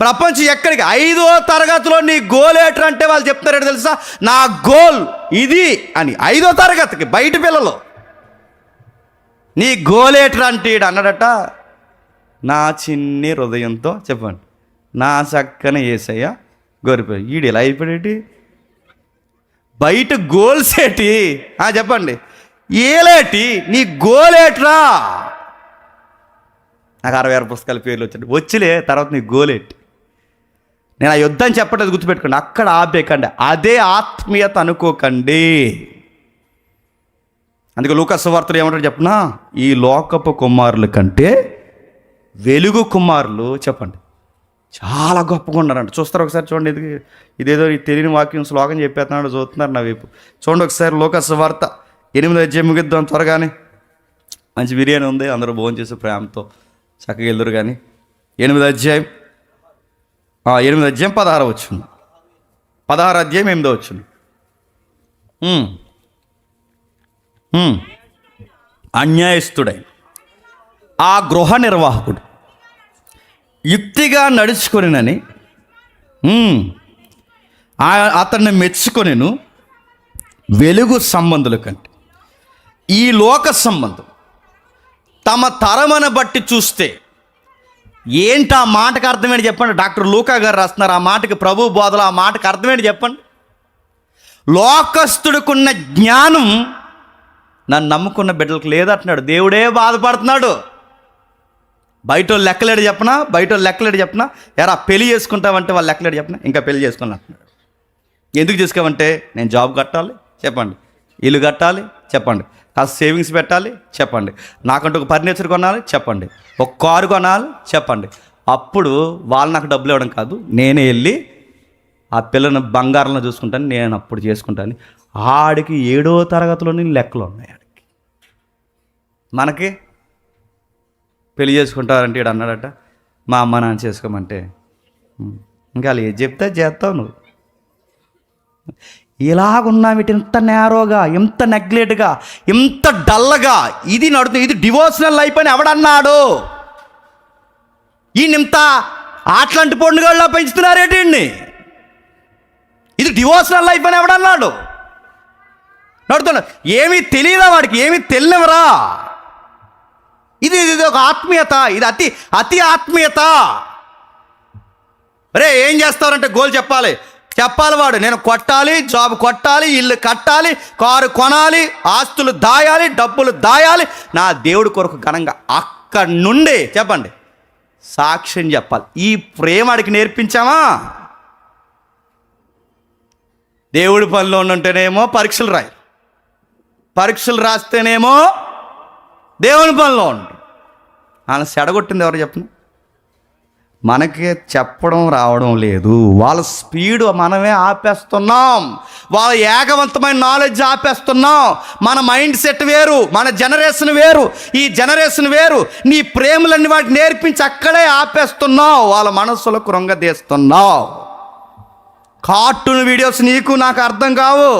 ప్రపంచం ఎక్కడికి? 5వ తరగతిలో నీ గోల్ ఏంటంటే వాళ్ళు చెప్తారేంటి తెలుసా? నా గోల్ ఇది అని. 5వ తరగతికి బయట పిల్లలు నీ గోలేటర్ అంటే అన్నాడట, నా చిన్ని హృదయంతో చెప్పండి, నా చక్కని యేసయ్య గోరిపోయి. ఈడు ఎలా అయిపోయాడేటి? బయట గోల్స్ ఏంటి చెప్పండి, ఏలేటి నీ గోలేట్రా? నాకు 66 పుస్తకాల పేర్లు వచ్చిలే తర్వాత నీ గోలేట్. నేను ఆ యుద్ధం చెప్పట్లేదు, గుర్తుపెట్టుకోండి. అక్కడ ఆపేకండి, అదే ఆత్మీయత అనుకోకండి. అందుకే లూకా సువార్తలో ఏమంటారు చెప్పనా, ఈ లోకపు కుమారుల కంటే వెలుగు కుమారులు చెప్పండి చాలా గొప్పగా ఉన్నారంట. చూస్తారు ఒకసారి చూడండి, ఇదేదో తెలియని వాక్యం శ్లోకం చెప్పేస్తున్నాడు, చూస్తున్నారు నా వైపు. చూడండి ఒకసారి లూకా సువార్త 8వ అధ్యాయం ముగిద్దాం త్వరగానే. మంచి బిర్యానీ ఉంది, అందరూ భోజనం చేసి ప్రేమతో చక్కగా వెళ్దురు. కానీ 8వ అధ్యాయం 16వ వచనం, 16వ అధ్యాయం 8వ వచనం. అన్యాయస్తుడై ఆ గృహ నిర్వాహకుడు యుక్తిగా నడుచుకొనినని అతన్ని మెచ్చుకొనిను వెలుగు సంబంధుల కంటే ఈ లోక సంబంధం తమ తరమను బట్టి చూస్తే. ఏంటి ఆ మాటకు అర్థమేంటి చెప్పండి? డాక్టర్ లూకా గారు రాస్తున్నారు ఆ మాటకి, ప్రభు బోధలో ఆ మాటకు అర్థమేంటి చెప్పండి? లోకస్తుడికున్న జ్ఞానం నన్ను నమ్ముకున్న బిడ్డలకు లేదంటున్నాడు. దేవుడే బాధపడుతున్నాడు. బయట లెక్కలేడు చెప్పనా, ఎరా పెళ్లి చేసుకుంటావంటే వాళ్ళు లెక్కలేడు చెప్పనా, ఇంకా పెళ్లి చేసుకుని అంటున్నాడు. ఎందుకు చేసుకోమంటే నేను జాబ్ కట్టాలి చెప్పండి, ఇల్లు కట్టాలి చెప్పండి, కాస్త సేవింగ్స్ పెట్టాలి చెప్పండి, నాకంటూ ఒక ఫర్నిచర్ కొనాలి చెప్పండి, ఒక కారు కొనాలి చెప్పండి. అప్పుడు వాళ్ళు నాకు డబ్బులు ఇవ్వడం కాదు, నేనే వెళ్ళి ఆ పిల్లని బంగారంలో చూసుకుంటాను, నేను అప్పుడు చేసుకుంటాను. ఆడికి 7వ తరగతిలోని లెక్కలు ఉన్నాయి. ఆడికి మనకి పెళ్లి చేసుకుంటారంటే ఈడు అన్నాడట, మా అమ్మ నాన్న చేసుకోమంటే ఇంకా వాళ్ళు ఏది చెప్తే చేస్తావు నువ్వు. ఇలాగున్నావు, ఇంత నేరోగా, ఇంత నెగ్లెక్ట్గా, ఇంత డల్లగా ఇది నడుతుంది. ఇది డివోషనల్ లైఫ్ అని ఎవడన్నాడు? ఈయనింత అట్లాంటి పండుగల్లో పెంచుతున్నారేంటి? ఇది డివోషనల్ లైఫ్ అని ఎవడన్నాడు? నడుతున్నా ఏమీ తెలియదా వాడికి, ఏమీ తెలియవరా? ఇది ఒక ఆత్మీయత, ఇది అతి ఆత్మీయత. అరే ఏం చేస్తారంటే గోల్ చెప్పాలి వాడు, నేను కొట్టాలి, జాబ్ కొట్టాలి, ఇల్లు కట్టాలి, కారు కొనాలి, ఆస్తులు దాయాలి, డబ్బులు దాయాలి, నా దేవుడి కొరకు ఘనంగా. అక్కడి నుండి చెప్పండి సాక్ష్యం చెప్పాలి. ఈ ప్రేమడికి నేర్పించామా? దేవుడి పనిలో ఉంటేనేమో పరీక్షలు రాస్తేనేమో దేవుని పనిలో ఉండు. ఆయన సెడగొట్టింది ఎవరు చెప్పను? మనకి చెప్పడం రావడం లేదు. వాళ్ళ స్పీడ్ మనమే ఆపేస్తున్నాం, వాళ్ళ ఏకవంతమైన నాలెడ్జ్ ఆపేస్తున్నాం. మన మైండ్ సెట్ వేరు, మన జనరేషన్ వేరు, ఈ జనరేషన్ వేరు. నీ ప్రేమలన్నీ వాటికి నేర్పించి అక్కడే ఆపేస్తున్నావు, వాళ్ళ మనస్సులో కృంగదీస్తున్నావు. కార్టూన్ వీడియోస్ నీకు నాకు అర్థం కావు,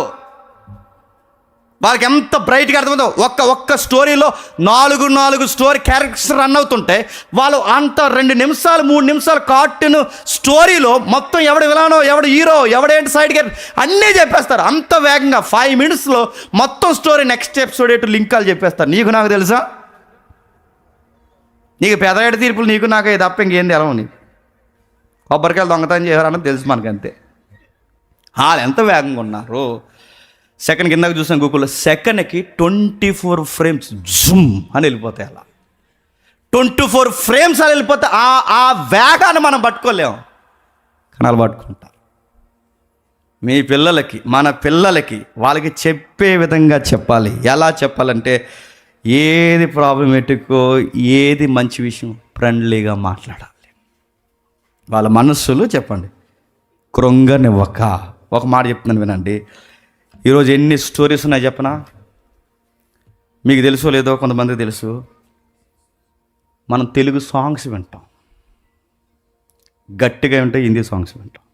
వాళ్ళకి ఎంత బ్రైట్గా అర్థమవుతుందో. ఒక్క స్టోరీలో 4 స్టోరీ క్యారెక్టర్స్ రన్ అవుతుంటే వాళ్ళు అంత 2 నిమిషాలు 3 నిమిషాలు కార్టూన్ స్టోరీలో మొత్తం ఎవడు విలానో, ఎవడు హీరో, ఎవడేంటి సైడ్ క్యారెక్టర్ అన్నీ చెప్పేస్తారు. అంత వేగంగా 5 మినిట్స్లో మొత్తం స్టోరీ నెక్స్ట్ ఎపిసోడ్ ఏంటో లింకాలు చెప్పేస్తారు. నీకు నాకు తెలుసా? నీకు పెదవేట తీర్పులు నీకు నాకు తప్ప ఇంకేంది ఎలా నీకు? కొబ్బరికాయలు దొంగతనం చేయారన్నది తెలుసు మనకంతే. వాళ్ళు ఎంత వేగంగా ఉన్నారు. సెకండ్ కిందకి చూసాం గూగుల్లో, సెకండ్కి 24 ఫ్రేమ్స్ జుమ్ అని వెళ్ళిపోతాయి. అలా 24 ఫ్రేమ్స్ అని వెళ్ళిపోతే ఆ వేగాన్ని మనం పట్టుకోలేము, కానీ వాళ్ళు పట్టుకుంటారు. మీ పిల్లలకి, మన పిల్లలకి వాళ్ళకి చెప్పే విధంగా చెప్పాలి. ఎలా చెప్పాలంటే ఏది ప్రాబ్లమేటికో, ఏది మంచి విషయం ఫ్రెండ్లీగా మాట్లాడాలి. వాళ్ళ మనస్సులు చెప్పండి కృంగనివ్వక. ఒక మాట చెప్తున్నాను వినండి. ఈరోజు ఎన్ని స్టోరీస్ ఉన్నాయి చెప్పనా? మీకు తెలుసో లేదో, కొంతమందికి తెలుసు. మనం తెలుగు సాంగ్స్ వింటాం, గట్టిగా వింటే హిందీ సాంగ్స్ వింటాం.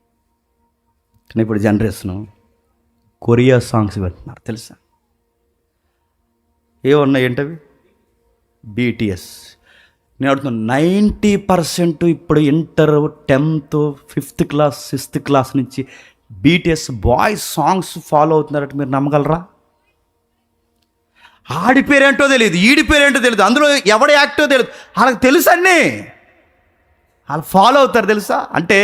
కానీ ఇప్పుడు జనరేషను కొరియా సాంగ్స్ వింటున్నారు తెలుసా? ఏమన్నాయి ఏంటవి? BTS. నేను అడుగుతున్నాను, 90% ఇప్పుడు inter, 10th, 5th class, 6th class నుంచి BTS బాయ్స్ సాంగ్స్ ఫాలో అవుతున్నారంటే మీరు నమ్మగలరా? ఆడి పేరేంటో తెలియదు, ఈడి పేరేంటో తెలియదు, అందులో ఎవడ యాక్టో తెలియదు, వాళ్ళకి తెలుసు అన్నీ. వాళ్ళు ఫాలో అవుతారు తెలుసా? అంటే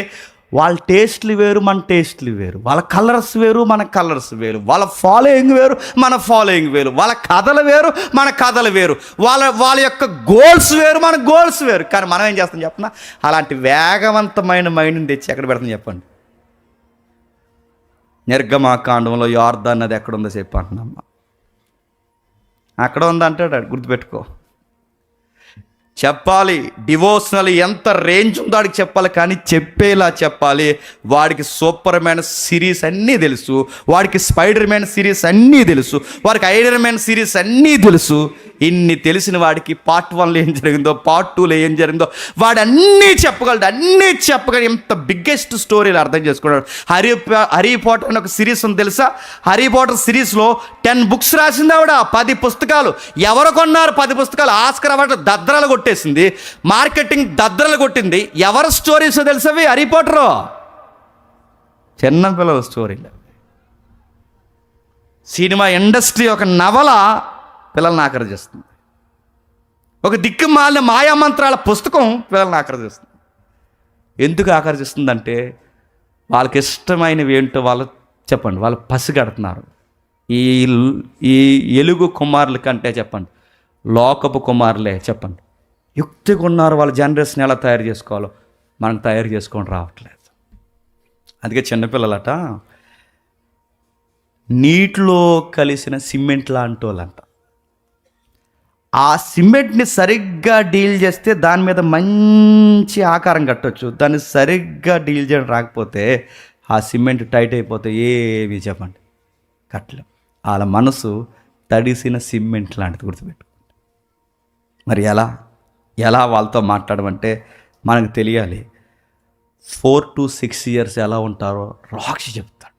వాళ్ళ టేస్ట్లు వేరు, మన టేస్ట్లు వేరు. వాళ్ళ కలర్స్ వేరు, మన కలర్స్ వేరు. వాళ్ళ ఫాలోయింగ్ వేరు, మన ఫాలోయింగ్ వేరు. వాళ్ళ కథలు వేరు, మన కథలు వేరు. వాళ్ళ యొక్క గోల్స్ వేరు, మన గోల్స్ వేరు. కానీ మనం ఏం చేస్తాం చెప్పనా? అలాంటి వేగవంతమైన మైండ్ని తెచ్చి ఎక్కడ పెడతాం చెప్పండి? నిర్గమాకాండంలో యోర్దాన్ నది ఎక్కడుందో చెప్పి అంటున్నామ్మా. అక్కడ ఉందంటాడు, గుర్తుపెట్టుకో. చెప్పాలి, డివోషనల్ ఎంత రేంజ్ ఉందో వాడికి చెప్పాలి, కానీ చెప్పేలా చెప్పాలి. వాడికి సూపర్ మ్యాన్ సిరీస్ అన్నీ తెలుసు, వాడికి స్పైడర్ మ్యాన్ సిరీస్ అన్నీ తెలుసు, వాడికి ఐరన్ మ్యాన్ సిరీస్ అన్నీ తెలుసు. ఇన్ని తెలిసిన వాడికి పార్ట్ 1లో ఏం జరిగిందో, పార్ట్ 2లో ఏం జరిగిందో వాడు అన్నీ చెప్పగలడు. అన్నీ చెప్పగలడు. ఎంత బిగ్గెస్ట్ స్టోరీలు అర్థం చేసుకున్నాడు. హరీ పాటర్ అని ఒక సిరీస్ ఉంది తెలుసా? హరీ పాటర్ సిరీస్లో 10 బుక్స్ రాసింది ఆవిడ, 10 పుస్తకాలు. ఎవరు కొన్నారు 10 పుస్తకాలు? ఆస్కర్ అవార్డు దద్రలు కొట్టేసింది, మార్కెటింగ్ దద్రలు కొట్టింది. ఎవరు స్టోరీస్ తెలుసవి? హరీ పాటర్ చిన్నపిల్లల స్టోరీలు. సినిమా ఇండస్ట్రీ ఒక నవల పిల్లల్ని ఆకర్షిస్తుంది. ఒక దిక్కుమాలిన మాయామంత్రాల పుస్తకం పిల్లల్ని ఆకర్షిస్తుంది. ఎందుకు ఆకర్షిస్తుందంటే వాళ్ళకి ఇష్టమైనవి ఏంటో వాళ్ళు చెప్పండి, వాళ్ళు పసిగడుతున్నారు. ఈ ఎలుగు కుమారుల కంటే చెప్పండి లోకపు కుమారులే చెప్పండి యుక్తిగా ఉన్నారు. వాళ్ళ జనరేషన్ ఎలా తయారు చేసుకోవాలో మనకు తయారు చేసుకొని రావట్లేదు. అందుకే చిన్నపిల్లలట నీటిలో కలిసిన సిమెంట్ లాంటి వాళ్ళంట. ఆ సిమెంట్ని సరిగ్గా డీల్ చేస్తే దాని మీద మంచి ఆకారం కట్టవచ్చు. దాన్ని సరిగ్గా డీల్ చేయడం రాకపోతే ఆ సిమెంట్ టైట్ అయిపోతే ఏవి చెప్పండి కట్టలేం. వాళ్ళ మనసు తడిసిన సిమెంట్ లాంటిది, గుర్తుపెట్టుకోండి. మరి ఎలా వాళ్ళతో మాట్లాడమంటే మనకు తెలియాలి. 4 to 6 years ఎలా ఉంటారో రాక్షి చెప్తాడు.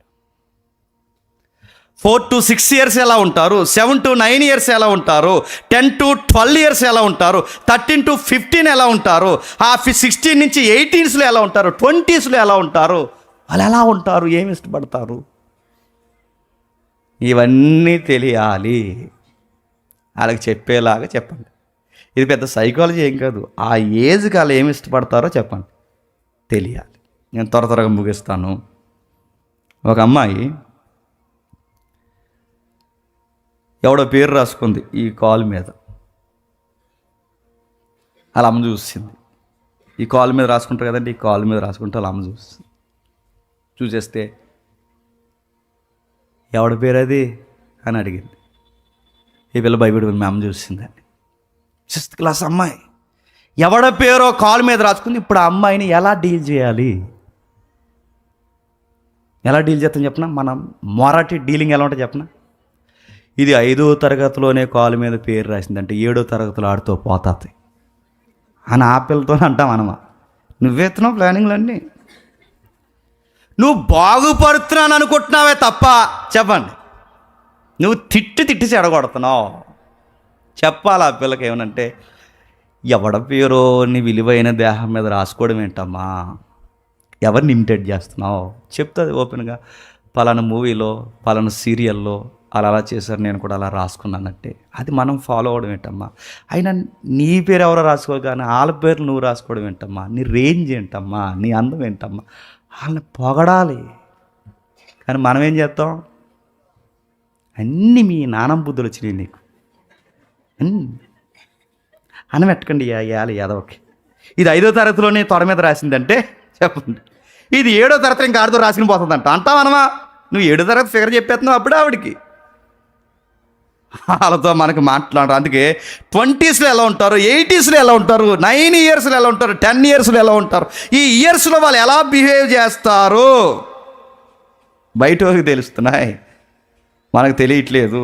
4 to 6 years ఎలా ఉంటారు, 7 to 9 years ఎలా ఉంటారు, 10 to 12 years ఎలా ఉంటారు, 13 to 15 ఎలా ఉంటారు, 16 నుంచి 18sలో ఎలా ఉంటారు, 20sలో ఎలా ఉంటారు, వాళ్ళు ఎలా ఉంటారు, ఏమి ఇష్టపడతారు, ఇవన్నీ తెలియాలి. వాళ్ళకి చెప్పేలాగా చెప్పండి. ఇది పెద్ద సైకాలజీ ఏం కాదు. ఆ ఏజ్కి వాళ్ళు ఏమి ఇష్టపడతారో చెప్పండి, తెలియాలి. నేను త్వరగా ముగిస్తాను. ఒక అమ్మాయి ఎవడో పేరు రాసుకుంది ఈ కాల్ మీద. అలా అమ్మ చూసింది. ఈ కాల్ మీద రాసుకుంటారు కదండి, ఈ కాల్ మీద రాసుకుంటే అలా అమ్మ చూసేస్తే ఎవడ పేరు అది అని అడిగింది. ఈ పిల్ల భయపడి మీ అమ్మ చూసిందండి. 6th class అమ్మాయి ఎవడ పేరో కాల్ మీద రాసుకుంది. ఇప్పుడు ఆ అమ్మాయిని ఎలా డీల్ చేయాలి, ఎలా డీల్ చేస్తాం చెప్పనా? మనం మొరటి డీలింగ్ ఎలా ఉంటుంది చెప్పనా? ఇది 5వ తరగతిలోనే కాలు మీద పేరు రాసిందంటే 7వ తరగతిలో ఆడుతూ పోతుంది అని ఆ పిల్లతో అంటాం మనమా? నువ్వెత్తున్నావు ప్లానింగ్లన్నీ, నువ్వు బాగుపడుతున్నాను అనుకుంటున్నావే తప్ప చెప్పండి నువ్వు తిట్టి చెడగొడుతున్నావు. చెప్పాలి ఆ పిల్లకి ఏమనంటే, ఎవడ పేరో నీ విలువైన దేహం మీద రాసుకోవడం ఏంటమ్మా, ఎవరిని ఇమిటేట్ చేస్తున్నావు చెప్తుంది ఓపెన్గా. పలానా మూవీలో పలానా సీరియల్లో అలా చేశారు, నేను కూడా అలా రాసుకున్నానంటే అది మనం ఫాలో అవ్వడం ఏంటమ్మా? అయినా నీ పేరు ఎవరో రాసుకోవాలి కానీ వాళ్ళ పేరు నువ్వు రాసుకోవడం ఏంటమ్మా? నీ రేంజ్ ఏంటమ్మా? నీ అందం ఏంటమ్మా? వాళ్ళని పొగడాలి. కానీ మనం ఏం చేస్తాం? అన్నీ మీ నాన్న బుద్ధులు వచ్చినాయి నీకు, అన్నం ఎట్టకండి యాదవకి. ఇది 5వ తరగతిలోనే తొడ మీద రాసిందంటే చెప్పండి, ఇది 7వ తరగతి ఇంకా ఆడితో రాసుకుని పోతుందంట. అంటావనమా? నువ్వు 7వ తరగతి ఫిగర్ చెప్పేస్తున్నావు అప్పుడే ఆవిడికి. వాళ్ళతో మనకు మాట్లాడరు. అందుకే 20sలో ఎలా ఉంటారు, 80sలో ఎలా ఉంటారు, 9 yearsలో ఎలా ఉంటారు, 10 yearsలో ఎలా ఉంటారు, ఈ ఇయర్స్లో వాళ్ళు ఎలా బిహేవ్ చేస్తారు బయటకి తెలుస్తున్నాయి, మనకు తెలియట్లేదు.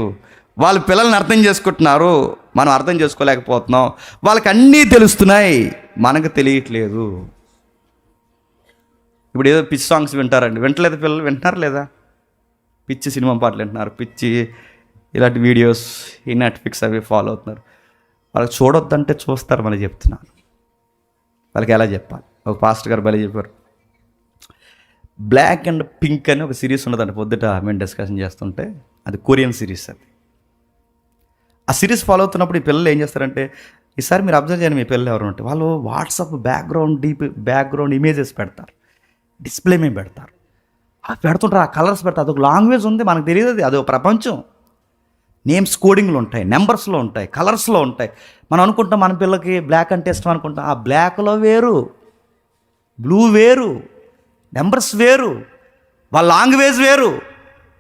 వాళ్ళ పిల్లల్ని అర్థం చేసుకుంటున్నారు, మనం అర్థం చేసుకోలేకపోతున్నాం. వాళ్ళకి అన్నీ తెలుస్తున్నాయి, మనకు తెలియట్లేదు. ఇప్పుడు ఏదో పిచ్చి సాంగ్స్ వింటారండి, వింటలేదు పిల్లలు, వింటున్నారు లేదా? పిచ్చి సినిమా పాటలు వింటున్నారు, పిచ్చి ఇలాంటి వీడియోస్ ఈ నెట్ఫ్లిక్స్ అవి ఫాలో అవుతున్నారు. వాళ్ళకి చూడొద్దంటే చూస్తారు, మనం చెప్తున్నాను. వాళ్ళకి ఎలా చెప్పాలి? ఒక పాస్టర్ గారు భలే చెప్పారు. బ్లాక్ అండ్ పింక్ అని ఒక సిరీస్ ఉన్నదండి. పొద్దుట మేము డిస్కషన్ చేస్తుంటే అది కొరియన్ సిరీస్. అది ఆ సిరీస్ ఫాలో అవుతున్నప్పుడు ఈ పిల్లలు ఏం చేస్తారంటే, ఈసారి మీరు అబ్జర్వ్ చేయండి, మీ పిల్లలు ఎవరు ఉంటే వాళ్ళు వాట్సాప్ బ్యాక్గ్రౌండ్ ఇమేజెస్ పెడతారు. డిస్ప్లే మీద పెడతారు. అది పెడుతుంటారు, ఆ కలర్స్ పెడతారు. అదొక లాంగ్వేజ్ ఉంది, మనకు తెలియదు. అది అదొక ప్రపంచం. నేమ్స్ కోడింగ్లు ఉంటాయి, నెంబర్స్లో ఉంటాయి, కలర్స్లో ఉంటాయి. మనం అనుకుంటాం మన పిల్లకి బ్లాక్ అంటే ఇష్టం అనుకుంటాం. ఆ బ్లాక్లో వేరు, బ్లూ వేరు, నెంబర్స్ వేరు, వాళ్ళ లాంగ్వేజ్ వేరు,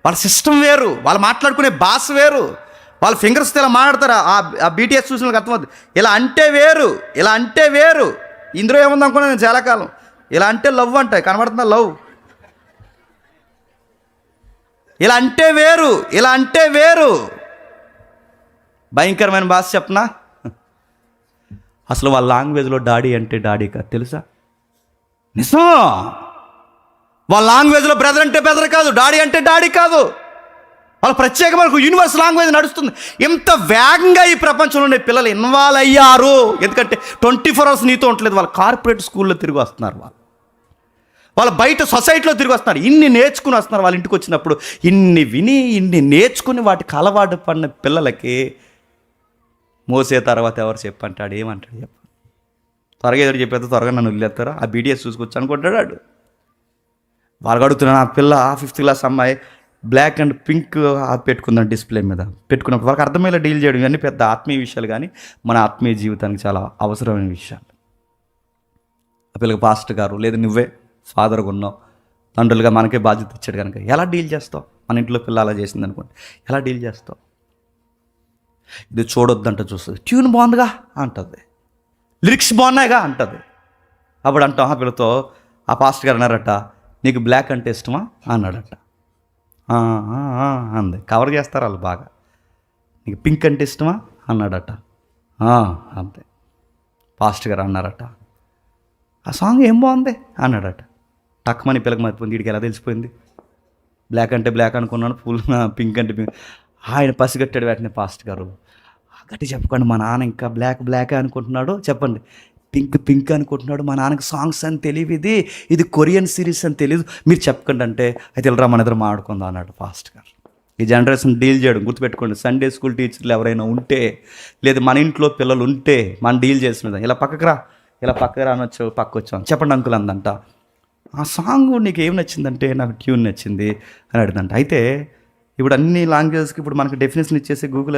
వాళ్ళ సిస్టమ్ వేరు, వాళ్ళు మాట్లాడుకునే భాష వేరు, వాళ్ళ ఫింగర్స్తో ఇలా మాట్లాడతారు. ఆ బీటీఎస్ చూసిన వాళ్ళకి అర్థమవుతుంది. ఇలా అంటే వేరు, ఇలా అంటే వేరు. ఇందులో ఏముంది అనుకున్నాను నేను చాలా కాలం. ఇలా అంటే లవ్ అంటాయి, కనబడుతుందా లవ్? ఇలా అంటే వేరు, ఇలా అంటే వేరు. భయంకరమైన భాష చెప్పనా? అసలు వాళ్ళ లాంగ్వేజ్లో డాడీ అంటే డాడీ కాదు, తెలుసా? నిజం. వాళ్ళ లాంగ్వేజ్లో బ్రదర్ అంటే బ్రదర్ కాదు, డాడీ అంటే డాడీ కాదు. వాళ్ళ ప్రత్యేకమైన యూనివర్స్ లాంగ్వేజ్ నడుస్తుంది. ఎంత వేగంగా ఈ ప్రపంచంలో ఉండే పిల్లలు ఇన్వాల్వ్ అయ్యారు. ఎందుకంటే 24 hours నీతో ఉండలేదు. వాళ్ళు కార్పొరేట్ స్కూల్లో తిరిగి వస్తున్నారు, వాళ్ళు బయట సొసైటీలో తిరిగి వస్తున్నారు. ఇన్ని నేర్చుకుని వస్తున్నారు. వాళ్ళ ఇంటికి వచ్చినప్పుడు ఇన్ని విని, ఇన్ని నేర్చుకుని వాటికి అలవాటు పడిన పిల్లలకి మోసే తర్వాత ఎవరు చెప్పంటాడు? ఏమంటాడు చెప్ప? త్వరగా ఎదురు చెప్పేస్తే త్వరగా నన్ను వదిలేస్తారా? ఆ బీటీఎస్ చూసుకొచ్చి అనుకుంటాడు వాడు. వాళ్ళకి అడుగుతున్నాను, ఆ పిల్ల 5th class అమ్మాయి బ్లాక్ అండ్ పింక్ పెట్టుకుందాం డిస్ప్లే మీద. పెట్టుకున్నప్పుడు వాళ్ళకి అర్థమయ్యేలా డీల్ చేయడం. ఇవన్నీ పెద్ద ఆత్మీయ విషయాలు, కానీ మన ఆత్మీయ జీవితానికి చాలా అవసరమైన విషయాలు. ఆ పిల్లకి పాస్టర్ గారు లేదు నువ్వే ఫాదర్గా ఉన్నావు, తండ్రులుగా మనకే బాధ్యత ఇచ్చాడు కనుక ఎలా డీల్ చేస్తావు? మన ఇంట్లో పిల్ల అలా చేసింది అనుకోండి, ఎలా డీల్ చేస్తావు? ఇది చూడొద్దంట, చూస్తుంది. ట్యూన్ బాగుందిగా అంటుంది, లిరిక్స్ బాగున్నాయిగా అంటుంది. అప్పుడు అంటాం ఆ పిల్లతో, ఆ పాస్టర్ గారు అన్నారట, నీకు బ్లాక్ అంటే ఇష్టమా అన్నాడట. అంది. కవర్ చేస్తారు వాళ్ళు బాగా. నీకు పింక్ అంటే ఇష్టమా అన్నాడట. అంతే. పాస్టర్ గారు అన్నారట, ఆ సాంగ్ ఏం బాగుంది అన్నాడట. టక్మని పిల్లకి మర్చిపోయింది. వీడికి ఎలా తెలిసిపోయింది? బ్లాక్ అంటే బ్లాక్ అనుకున్నాను, ఫుల్ పింక్ అంటే పింక్. ఆయన పసిగట్టాడు వెంటనే పాస్టర్ గారు. గట్టి చెప్పకండి, మా నాన్న ఇంకా బ్లాక్ అనుకుంటున్నాడు, చెప్పండి పింక్ అనుకుంటున్నాడు, మా నాన్నకి సాంగ్స్ అని తెలియదు, ఇది కొరియన్ సిరీస్ అని తెలియదు, మీరు చెప్పకండి అంటే, అయితే వెళ్ళరా మన ఇద్దరు మాడుకుందాం అన్నాడు పాస్టర్ గారు. ఈ జనరేషన్ డీల్ చేయడం గుర్తుపెట్టుకోండి. సండే స్కూల్ టీచర్లు ఎవరైనా ఉంటే, లేదు మన ఇంట్లో పిల్లలు ఉంటే, మనం డీల్ చేసిన ఇలా పక్కకు రా అనొచ్చు, పక్క వచ్చాం, చెప్పండి అంకుల్ అందంట. ఆ సాంగ్ నీకు ఏం నచ్చిందంటే, నాకు ట్యూన్ నచ్చింది అని అడిగిందంట. అయితే ఇప్పుడు అన్ని లాంగ్వేజ్కి ఇప్పుడు మనకు డెఫినేషన్ ఇచ్చేసి గూగుల్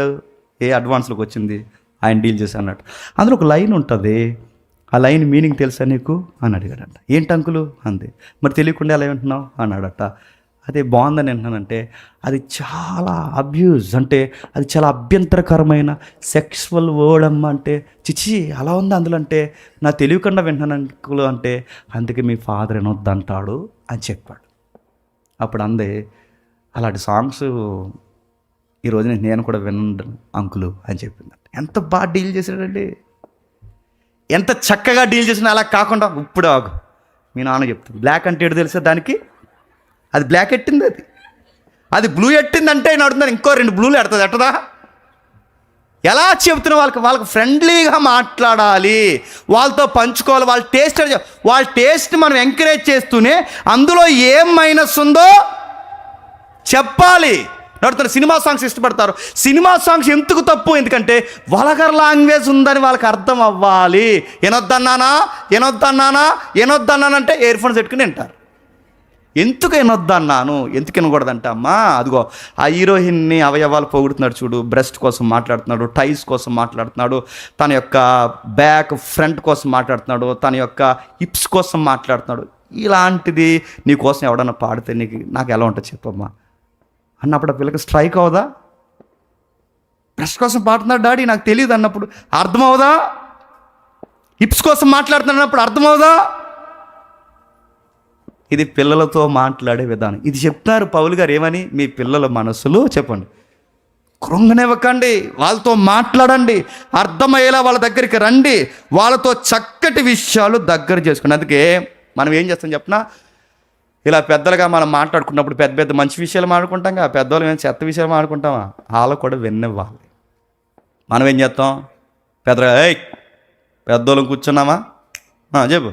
అడ్వాన్స్లోకి వచ్చింది, ఆయన డీల్ చేసి అన్నట్టు. అందులో ఒక లైన్ ఉంటుంది, ఆ లైన్ మీనింగ్ తెలుసా నీకు అని అడిగాడట. ఏంటి అంకులు అంది. మరి తెలియకుండా ఎలా వింటున్నావు అన్నాడట. అదే బాగుందని వింటున్నానంటే, అది చాలా అబ్యూజ్, అంటే అది చాలా అభ్యంతరకరమైన సెక్సువల్ వర్డ్ అమ్మ అంటే, చిచి అలా ఉంది అందులో అంటే, నా తెలియకుండా వింటున్నాను అంకులు అంటే, అందుకే మీ ఫాదర్ వినొద్దంటాడు అని చెప్పాడు. అప్పుడు అందే, అలాంటి సాంగ్స్ ఈరోజు నేను కూడా వినండి అంకులు అని చెప్పిందంట. ఎంత బాగా డీల్ చేశాడండి, ఎంత చక్కగా డీల్ చేసినా. అలా కాకుండా ఇప్పుడు ఆగు, మీ నాన్న చెప్తుంది బ్లాక్ అంటే ఏంటో తెలుసా దానికి, అది బ్లాక్ ఎట్టింది, అది బ్లూ ఎట్టింది అంటే నడుతుంది, ఇంకో 2 బ్లూలు ఎడుతుంది, ఎట్టదా? ఎలా చెప్తున్నా వాళ్ళకి ఫ్రెండ్లీగా మాట్లాడాలి, వాళ్ళతో పంచుకోవాలి, వాళ్ళ టేస్ట్ మనం ఎంకరేజ్ చేస్తూనే అందులో ఏం మైనస్ ఉందో చెప్పాలి. నడుతున్నారు సినిమా సాంగ్స్ ఇష్టపడతారు. సినిమా సాంగ్స్ ఎందుకు తప్పు? ఎందుకంటే వల్గర్ లాంగ్వేజ్ ఉందని వాళ్ళకి అర్థం అవ్వాలి. ఎనొద్దన్నానంటే ఇయర్ ఫోన్స్ పెట్టుకుని వింటారు. ఎందుకు వినొద్దన్నాను, ఎందుకు వినకూడదంట? అమ్మా అదిగో ఆ హీరోయిన్ని అవయవాలు పోగొడుతున్నాడు చూడు, బ్రెస్ట్ కోసం మాట్లాడుతున్నాడు, టైస్ కోసం మాట్లాడుతున్నాడు, తన యొక్క బ్యాక్ ఫ్రంట్ కోసం మాట్లాడుతున్నాడు, తన యొక్క హిప్స్ కోసం మాట్లాడుతున్నాడు. ఇలాంటిది నీ కోసం ఎవడన్నా పాడితే నాకు ఎలా ఉంటుంది చెప్పమ్మా అన్నప్పుడు ఆ పిల్లకి స్ట్రైక్ అవదా? బ్రెస్ట్ కోసం పాడుతున్నాడు డాడీ, నాకు తెలియదు అన్నప్పుడు అర్థమవుదా? హిప్స్ కోసం మాట్లాడుతున్నప్పుడు అర్థమవుదా? ఇది పిల్లలతో మాట్లాడే విధానం. ఇది చెప్తున్నారు పౌలు గారు ఏమని, మీ పిల్లల మనసులు చెప్పండి కృంగనివ్వకండి, వాళ్ళతో మాట్లాడండి, అర్థమయ్యేలా వాళ్ళ దగ్గరికి రండి, వాళ్ళతో చక్కటి విషయాలు దగ్గర చేసుకోండి. అందుకే మనం ఏం చేస్తాం చెప్పనా, ఇలా పెద్దలుగా మనం మాట్లాడుకున్నప్పుడు పెద్ద మంచి విషయాలు మాట్లాడుకుంటాం కదా, పెద్దవాళ్ళు ఏమైనా చెత్త విషయాలు మాట్లాడుకుంటామా? వాళ్ళకు కూడా విన్నవ్వాలి. మనం ఏం చేస్తాం, పెద్దోళ్ళం కూర్చున్నామా, చెప్పు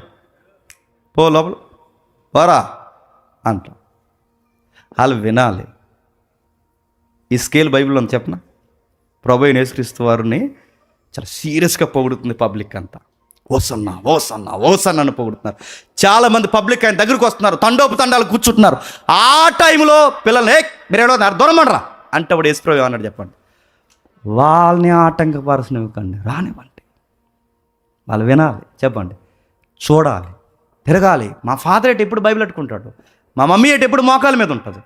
పో లోపల పోరా అంటాం. వాళ్ళు వినాలి. ఈ స్కేల్ బైబిల్లో ఉంది చెప్పనా, ప్రభువైన యేసుక్రీస్తు వారిని చాలా సీరియస్గా పొగుడుతుంది పబ్లిక్ అంతా. ఓసన్నా ఓసన్నా ఓసన్నా అని పొగుడుతున్నారు. చాలామంది పబ్లిక్ ఆయన దగ్గరికి వస్తున్నారు, తండోపు కూర్చుంటున్నారు. ఆ టైంలో పిల్లల్ని మీరు ఏడో దూరమనరా అంటే అప్పుడు యేసుప్రభు ఏమన్నాడు చెప్పండి? వాళ్ళని ఆటంకపరచనివ్వకండి, రానివ్వండి. వాళ్ళు వినాలి, చెప్పండి, చూడాలి, తిరగాలి. మా ఫాదర్ ఎటు ఎప్పుడు బైబిల్ పెట్టుకుంటాడు, మా మమ్మీ ఎటు ఎప్పుడు మోకాల మీద ఉంటుంది,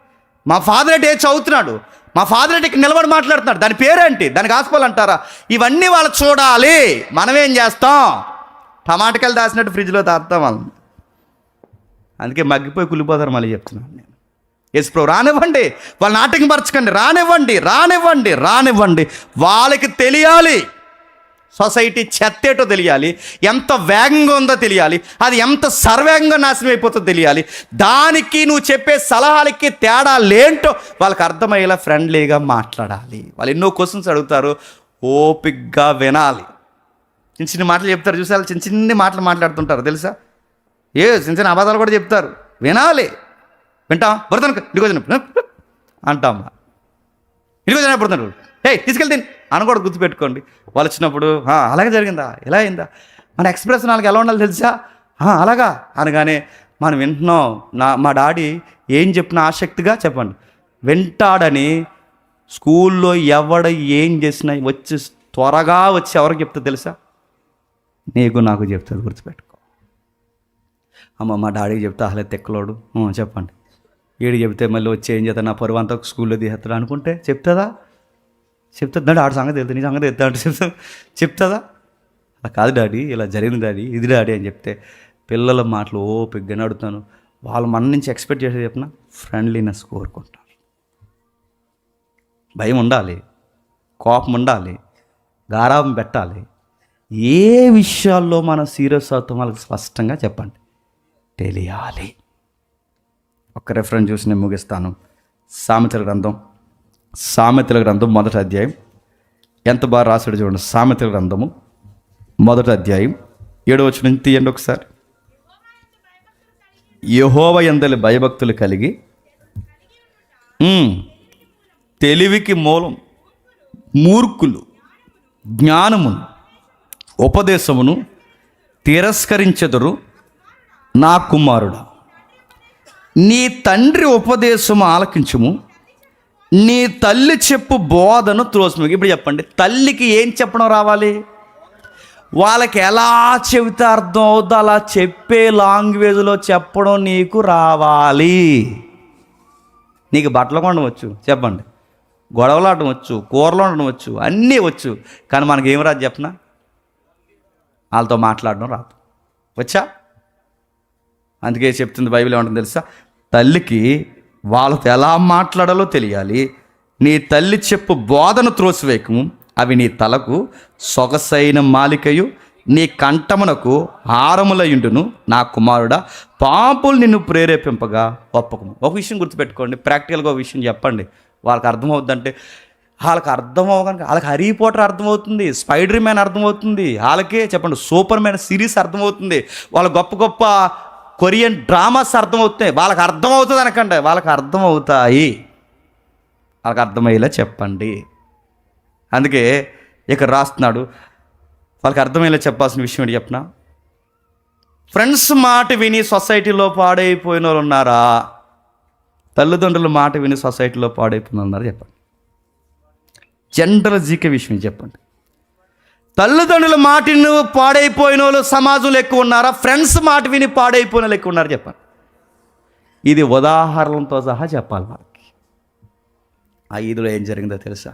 మా ఫాదర్ ఎటు ఏ చదువుతున్నాడు, మా ఫాదర్ ఎటు ఇక్కడ నిలబడి మాట్లాడుతున్నాడు, దాని పేరేంటి, దానికి హాస్పిటల్ అంటారా, ఇవన్నీ వాళ్ళు చూడాలి. మనం ఏం చేస్తాం? టమాటకాయలు దాచినట్టు ఫ్రిడ్జ్లో దాస్తాం వాళ్ళని. అందుకే మగ్గిపోయి కులిపోతారు. మళ్ళీ చెప్తున్నాను నేను, యేసుప్రభు రానివ్వండి, వాళ్ళని ఆటంకపరచకండి, రానివ్వండి. వాళ్ళకి తెలియాలి సొసైటీ చెత్తేటో తెలియాలి, ఎంత వేగంగా ఉందో తెలియాలి, అది ఎంత సర్వేగంగా నాశనం అయిపోతుందో తెలియాలి. దానికి నువ్వు చెప్పే సలహాలకి తేడా లేంటో వాళ్ళకి అర్థమయ్యేలా ఫ్రెండ్లీగా మాట్లాడాలి. వాళ్ళు ఎన్నో క్వశ్చన్స్ అడుగుతారు, ఓపిక్గా వినాలి. చిన్న మాటలు చెప్తారు చూసారు, చిన్న మాటలు మాట్లాడుతుంటారు తెలుసా, చిన్న అబద్ధాలు కూడా చెప్తారు. వినాలి, వింటాం. బురదను ఇదిగోజన అంటామా, ఇదిగోజన బురదను తీసుకెళ్తే అని కూడా గుర్తుపెట్టుకోండి. వాళ్ళు వచ్చినప్పుడు అలాగే జరిగిందా, ఇలా అయిందా, మన ఎక్స్ప్రెషన్ వాళ్ళకి ఎలా ఉండాలి తెలుసా, అలాగా అనగానే మనం వింటున్నాం. మా డాడీ ఏం చెప్పినా ఆసక్తిగా చెప్పండి వింటాడని స్కూల్లో ఎవడ ఏం చేసినా వచ్చి త్వరగా వచ్చి ఎవరికి చెప్తా తెలుసా? నీకు నాకు చెప్తాడు, గుర్తుపెట్టుకో. అమ్మ మా డాడీకి చెప్తా అలా తెక్కలోడు చెప్పండి, ఏడు చెప్తే మళ్ళీ వచ్చి ఏం చేస్తా నా పరువు అంతా స్కూల్లో తీసేస్తాడు అనుకుంటే చెప్తుందా? చెప్తుందండి ఆడు సంగతి వెళ్తా, నీ సంగతి వెళ్తా అంటే చెప్తుందా? అలా కాదు డాడీ, ఇలా జరిగింది డాడీ, ఇది డాడీ అని చెప్తే పిల్లల మాటలు ఓపికగానే అడుగుతాను. వాళ్ళు మన నుంచి ఎక్స్పెక్ట్ చేసేది చెప్పిన ఫ్రెండ్లీనెస్ కోరుకుంటారు. భయం ఉండాలి, కోపం ఉండాలి, గారాబం పెట్టాలి. ఏ విషయాల్లో మనం సీరియస్ అవుతాం వాళ్ళకి స్పష్టంగా చెప్పండి, తెలియాలి. ఒక రెఫరెన్స్ చూసి నేను ముగిస్తాను. సామెతల గ్రంథం 1వ అధ్యాయం ఎంత బాగా రాసాడు చూడండి. సామెతల గ్రంథము 1వ అధ్యాయం 7వ వచనం తీయండి ఒకసారి. యెహోవా యందలి భయభక్తులు కలిగి తెలివికి మూలం, మూర్ఖులు జ్ఞానమును ఉపదేశమును తిరస్కరించెదరు. నా కుమారుడా, నీ తండ్రి ఉపదేశము ఆలకించుము, నీ తల్లి చెప్పు బోధను త్రోసిము. ఇప్పుడు చెప్పండి, తల్లికి ఏం చెప్పడం రావాలి? వాళ్ళకి ఎలా చెబితే అర్థం అవుతుందో అలా చెప్పే లాంగ్వేజ్లో చెప్పడం నీకు రావాలి. నీకు బట్టలు కొనడం వచ్చు, చెప్పండి, గొడవలు ఆడడం వచ్చు, కూరలు వండడం వచ్చు, అన్నీ వచ్చు. కానీ మనకి ఏం రాదు చెప్పనా? వాళ్ళతో మాట్లాడడం రాదు. వచ్చా? అందుకే చెప్తుంది బైబిల్ ఏమంటుంది తెలుసా? తల్లికి వాళ్ళతో ఎలా మాట్లాడాలో తెలియాలి. నీ తల్లి చెప్పు బోధను త్రోసివేయకము, అవి నీ తలకు సొగసైన మాలికయు నీ కంఠమునకు హారములయుండును. నా కుమారుడా, పాపులు నిన్ను ప్రేరేపింపగా ఒప్పకము. ఒక విషయం గుర్తుపెట్టుకోండి, ప్రాక్టికల్గా ఒక విషయం చెప్పండి. వాళ్ళకి అర్థమవుద్దంటే వాళ్ళకి అర్థమవగానే వాళ్ళకి హ్యారీ పోటర్ అర్థమవుతుంది, స్పైడర్ మ్యాన్ అర్థమవుతుంది, వాళ్ళకే చెప్పండి సూపర్ మ్యాన్ సిరీస్ అర్థమవుతుంది, వాళ్ళ గొప్ప గొప్ప కొరియన్ డ్రామాస్ అర్థమవుతాయి. వాళ్ళకి అర్థమవుతుంది అనకండి, వాళ్ళకి అర్థమవుతాయి. వాళ్ళకి అర్థమయ్యేలా చెప్పండి. అందుకే ఇక్కడ రాస్తున్నాడు, వాళ్ళకి అర్థమయ్యేలా చెప్పాల్సిన విషయం ఏంటి చెప్పనా? ఫ్రెండ్స్ మాట విని సొసైటీలో పాడైపోయిన వాళ్ళు ఉన్నారా? తల్లిదండ్రుల మాట విని సొసైటీలో పాడైపోయిన వాళ్ళు ఉన్నారా? చెప్పండి. జనరల్ జీకే విషయం చెప్పండి. తల్లిదండ్రుల మాటను పాడైపోయిన వాళ్ళు సమాజంలో ఎక్కువ ఉన్నారా? ఫ్రెండ్స్ మాట విని పాడైపోయిన వాళ్ళు ఎక్కువ ఉన్నారా? చెప్పండి. ఇది ఉదాహరణలతో సహా చెప్పాలి. వాళ్ళకి ఆ ఈదులో ఏం జరిగిందో తెలుసా?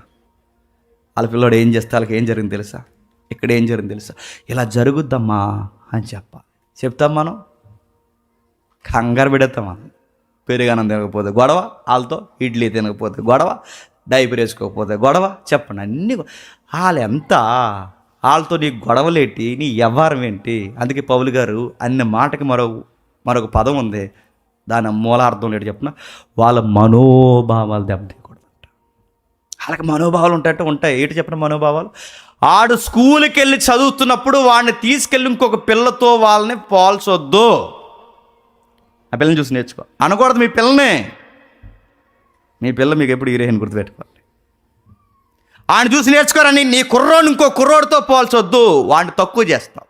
వాళ్ళ పిల్లడు ఏం చేస్తే వాళ్ళకి ఏం జరిగింది తెలుసా? ఇక్కడ ఏం జరిగింది తెలుసా? ఇలా జరుగుద్దమ్మా అని చెప్పాలి. చెప్తాం మనం, కంగారు పెడతాం. మనం పెరుగన్నం తినకపోతే గొడవ, వాళ్ళతో ఇడ్లీ తినకపోతే గొడవ, డైపర్ వేసుకోకపోతే గొడవ. చెప్పండి, అన్నీ వాళ్ళు ఎంత, వాళ్ళతో నీ గొడవలేంటి, నీ వ్యవహారం ఏంటి? అందుకే పౌలు గారు అన్న మాటకి మరొక పదం ఉంది, దాని మూలార్థం లేడు చెప్పిన, వాళ్ళ మనోభావాలు దెబ్బతీయకూడదంట. వాళ్ళకి మనోభావాలు ఉంటాయి. ఏంటి చెప్పిన మనోభావాలు? ఆడు స్కూల్కి వెళ్ళి చదువుతున్నప్పుడు వాడిని తీసుకెళ్ళి ఇంకొక పిల్లతో వాళ్ళని పోల్చొద్దు. ఆ పిల్లని చూసి నేర్చుకో అనకూడదు. మీ పిల్ల మీకు ఎప్పుడు హీరోయిన్ గుర్తుపెట్టుకోండి. ఆయన చూసి నేర్చుకోరని నీ కుర్రోడు ఇంకో కుర్రోడితో పోల్చొద్దు, వాడిని తక్కువ చేస్తావు.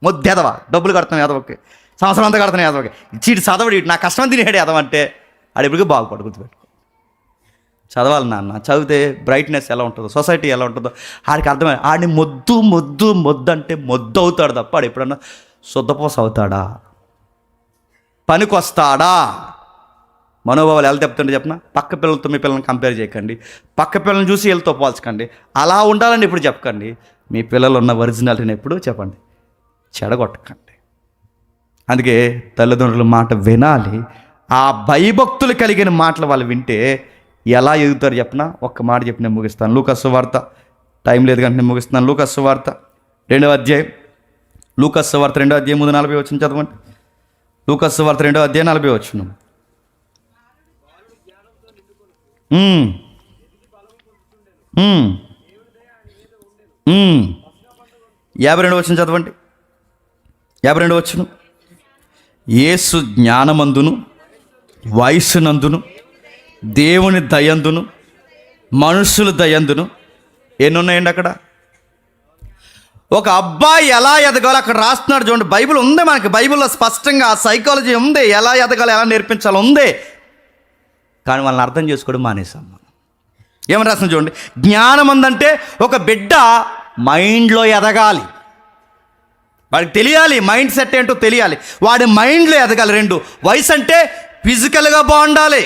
మొద్దెదవా, డబ్బులు కడుతున్నాను ఎదవకి, సంవత్సరం అంతా కడుతున్నాను ఎదవకి, చీటి చదవడి, నా కష్టం తినేడు ఎదవంటే ఆడు ఎప్పటికీ బాగుపడు. గుర్తుపెట్టుకో, చదవాలి నాన్న, చదివితే బ్రైట్నెస్ ఎలా ఉంటుందో, సొసైటీ ఎలా ఉంటుందో ఆడికి అర్థమైంది. ఆడిని మొద్దు అంటే మొద్దు అవుతాడు తప్ప ఆడు ఎప్పుడన్నా శుద్ధపోస అవుతాడా, పనికొస్తాడా? మనోభావాలు ఎలా చెప్తుంటే చెప్పిన, పక్క పిల్లలతో మీ పిల్లల్ని కంపేర్ చేయకండి, పక్క పిల్లల్ని చూసి వీళ్ళతో పోల్చకండి, అలా ఉండాలని ఇప్పుడు చెప్పకండి. మీ పిల్లలు ఉన్న ఒరిజినాలిటీని ఎప్పుడు చెప్పండి, చెడగొట్టకండి. అందుకే తల్లిదండ్రుల మాట వినాలి. ఆ భయభక్తులు కలిగిన మాటలు వాళ్ళు వింటే ఎలా ఎదుగుతారు చెప్పిన, ఒక్క మాట చెప్పి నేను ముగిస్తాను. లూకాసు సువార్త, టైం లేదు కానీ నేను ముగిస్తున్నాను. లూకాసు సువార్త 2వ అధ్యాయం, లూకాసు సువార్త 2వ అధ్యాయం 40 వచనం చదవండి. లూకాసు సువార్త 2వ అధ్యాయం 40 వచనం. 52 వచనం చదవండి. 52 వచనం. యేసు జ్ఞానమందును వయస్సునందును దేవుని దయందును మనుషుల దయందును ఎన్ని ఉన్నాయండి అక్కడ. ఒక అబ్బాయి ఎలా ఎదగాలో అక్కడ రాస్తున్నాడు చూడండి. బైబిల్ ఉంది మనకి, బైబిల్లో స్పష్టంగా సైకాలజీ ఉంది, ఎలా ఎదగాలో ఎలా నేర్పించాలో ఉంది. కానీ వాళ్ళని అర్థం చేసుకోవడం మానేసాం మనం. ఏమని రాస్తుంది చూడండి, జ్ఞానం ఉందంటే ఒక బిడ్డ మైండ్లో ఎదగాలి, వాడికి తెలియాలి మైండ్ సెట్ ఏంటో తెలియాలి, వాడి మైండ్లో ఎదగాలి. 2, వయసు అంటే ఫిజికల్గా బాగుండాలి.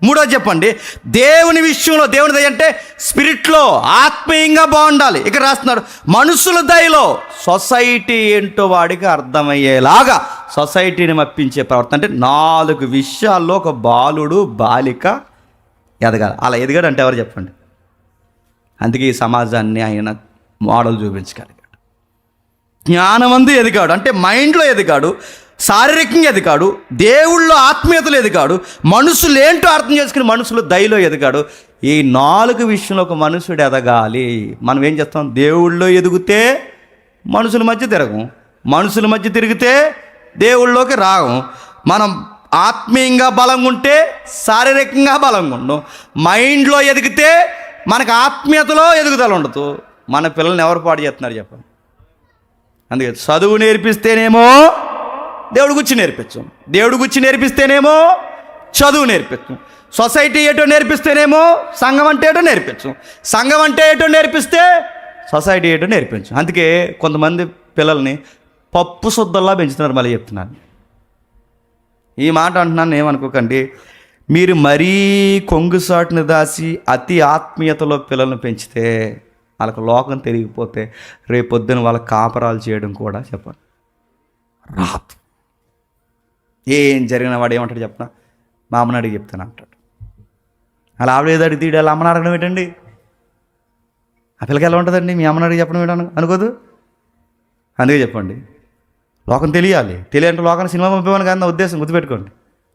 3 చెప్పండి, దేవుని విషయంలో, దేవుని దయ అంటే స్పిరిట్లో ఆత్మీయంగా బాగుండాలి. ఇక్కడ రాస్తున్నాడు మనుషుల దయలో, సొసైటీ ఏంటో వాడికి అర్థమయ్యేలాగా సొసైటీని మప్పించే ప్రవర్తన. అంటే 4 విషయాల్లో ఒక బాలుడు బాలిక ఎదగాలి. అలా ఎదిగాడు అంటే ఎవరు చెప్పండి. అందుకే ఈ సమాజాన్ని ఆయన మోడల్ చూపించగలిగాడు. జ్ఞానమందు ఎదిగాడు అంటే మైండ్లో ఎదిగాడు, శారీరకంగా ఎదిగాడు, దేవుళ్ళో ఆత్మీయతలు ఎదిగాడు, మనుషులు ఏంటో అర్థం చేసుకుని మనుషులు దయలో ఎదిగాడు. ఈ 4 విషయంలో ఒక మనుషుడు ఎదగాలి. మనం ఏం చేస్తాం, దేవుళ్ళో ఎదిగితే మనుషుల మధ్య తిరగం, మనుషుల మధ్య తిరిగితే దేవుళ్ళలోకి రాగం. మనం ఆత్మీయంగా బలంగా ఉంటే శారీరకంగా బలంగా ఉండం, మైండ్లో ఎదిగితే మనకు ఆత్మీయతలో ఎదుగుదల ఉండదు. మన పిల్లల్ని ఎవరు పాడు చేస్తున్నారు చెప్పండి. అందుకే చదువు నేర్పిస్తేనేమో దేవుడి గురించి నేర్పించాం, దేవుడి గురించి నేర్పిస్తేనేమో చదువు నేర్పించాం, సొసైటీ ఏటో నేర్పిస్తేనేమో సంఘం అంటే ఏటో నేర్పించాం, సంఘం అంటే ఏటో నేర్పిస్తే సొసైటీ ఏటో నేర్పించాం. అందుకే కొంతమంది పిల్లల్ని పప్పు శుద్ధల్లా పెంచుతున్నారు. మళ్ళీ చెప్తున్నాను, ఈ మాట అంటున్నాను ఏమనుకోకండి. మీరు మరీ కొంగుసాటుని దాచి అతి ఆత్మీయతలో పిల్లల్ని పెంచితే, వాళ్ళకి లోకం తెలియకపోతే రేపొద్దున వాళ్ళ కాపరాలు చేయడం కూడా చెప్పండి రాదు. ఏం జరిగిన వాడు ఏమంటాడు చెప్పిన, మా అమ్మని అడిగి చెప్తాను అంటాడు. అలా ఆవిడ ఏదో అడిగి తీయడం, అమ్మని అడగడం ఏంటండి, ఆ పిల్లకి ఎలా ఉంటుందండి మీ అమ్మని అడిగి చెప్పడం ఏంటని అనుకోదు. అందుకే చెప్పండి, లోకం తెలియాలి. తెలియాలంటే లోకాన్ని సినిమా పంపేవాని కాదు నా ఉద్దేశం, గుర్తుపెట్టుకోండి.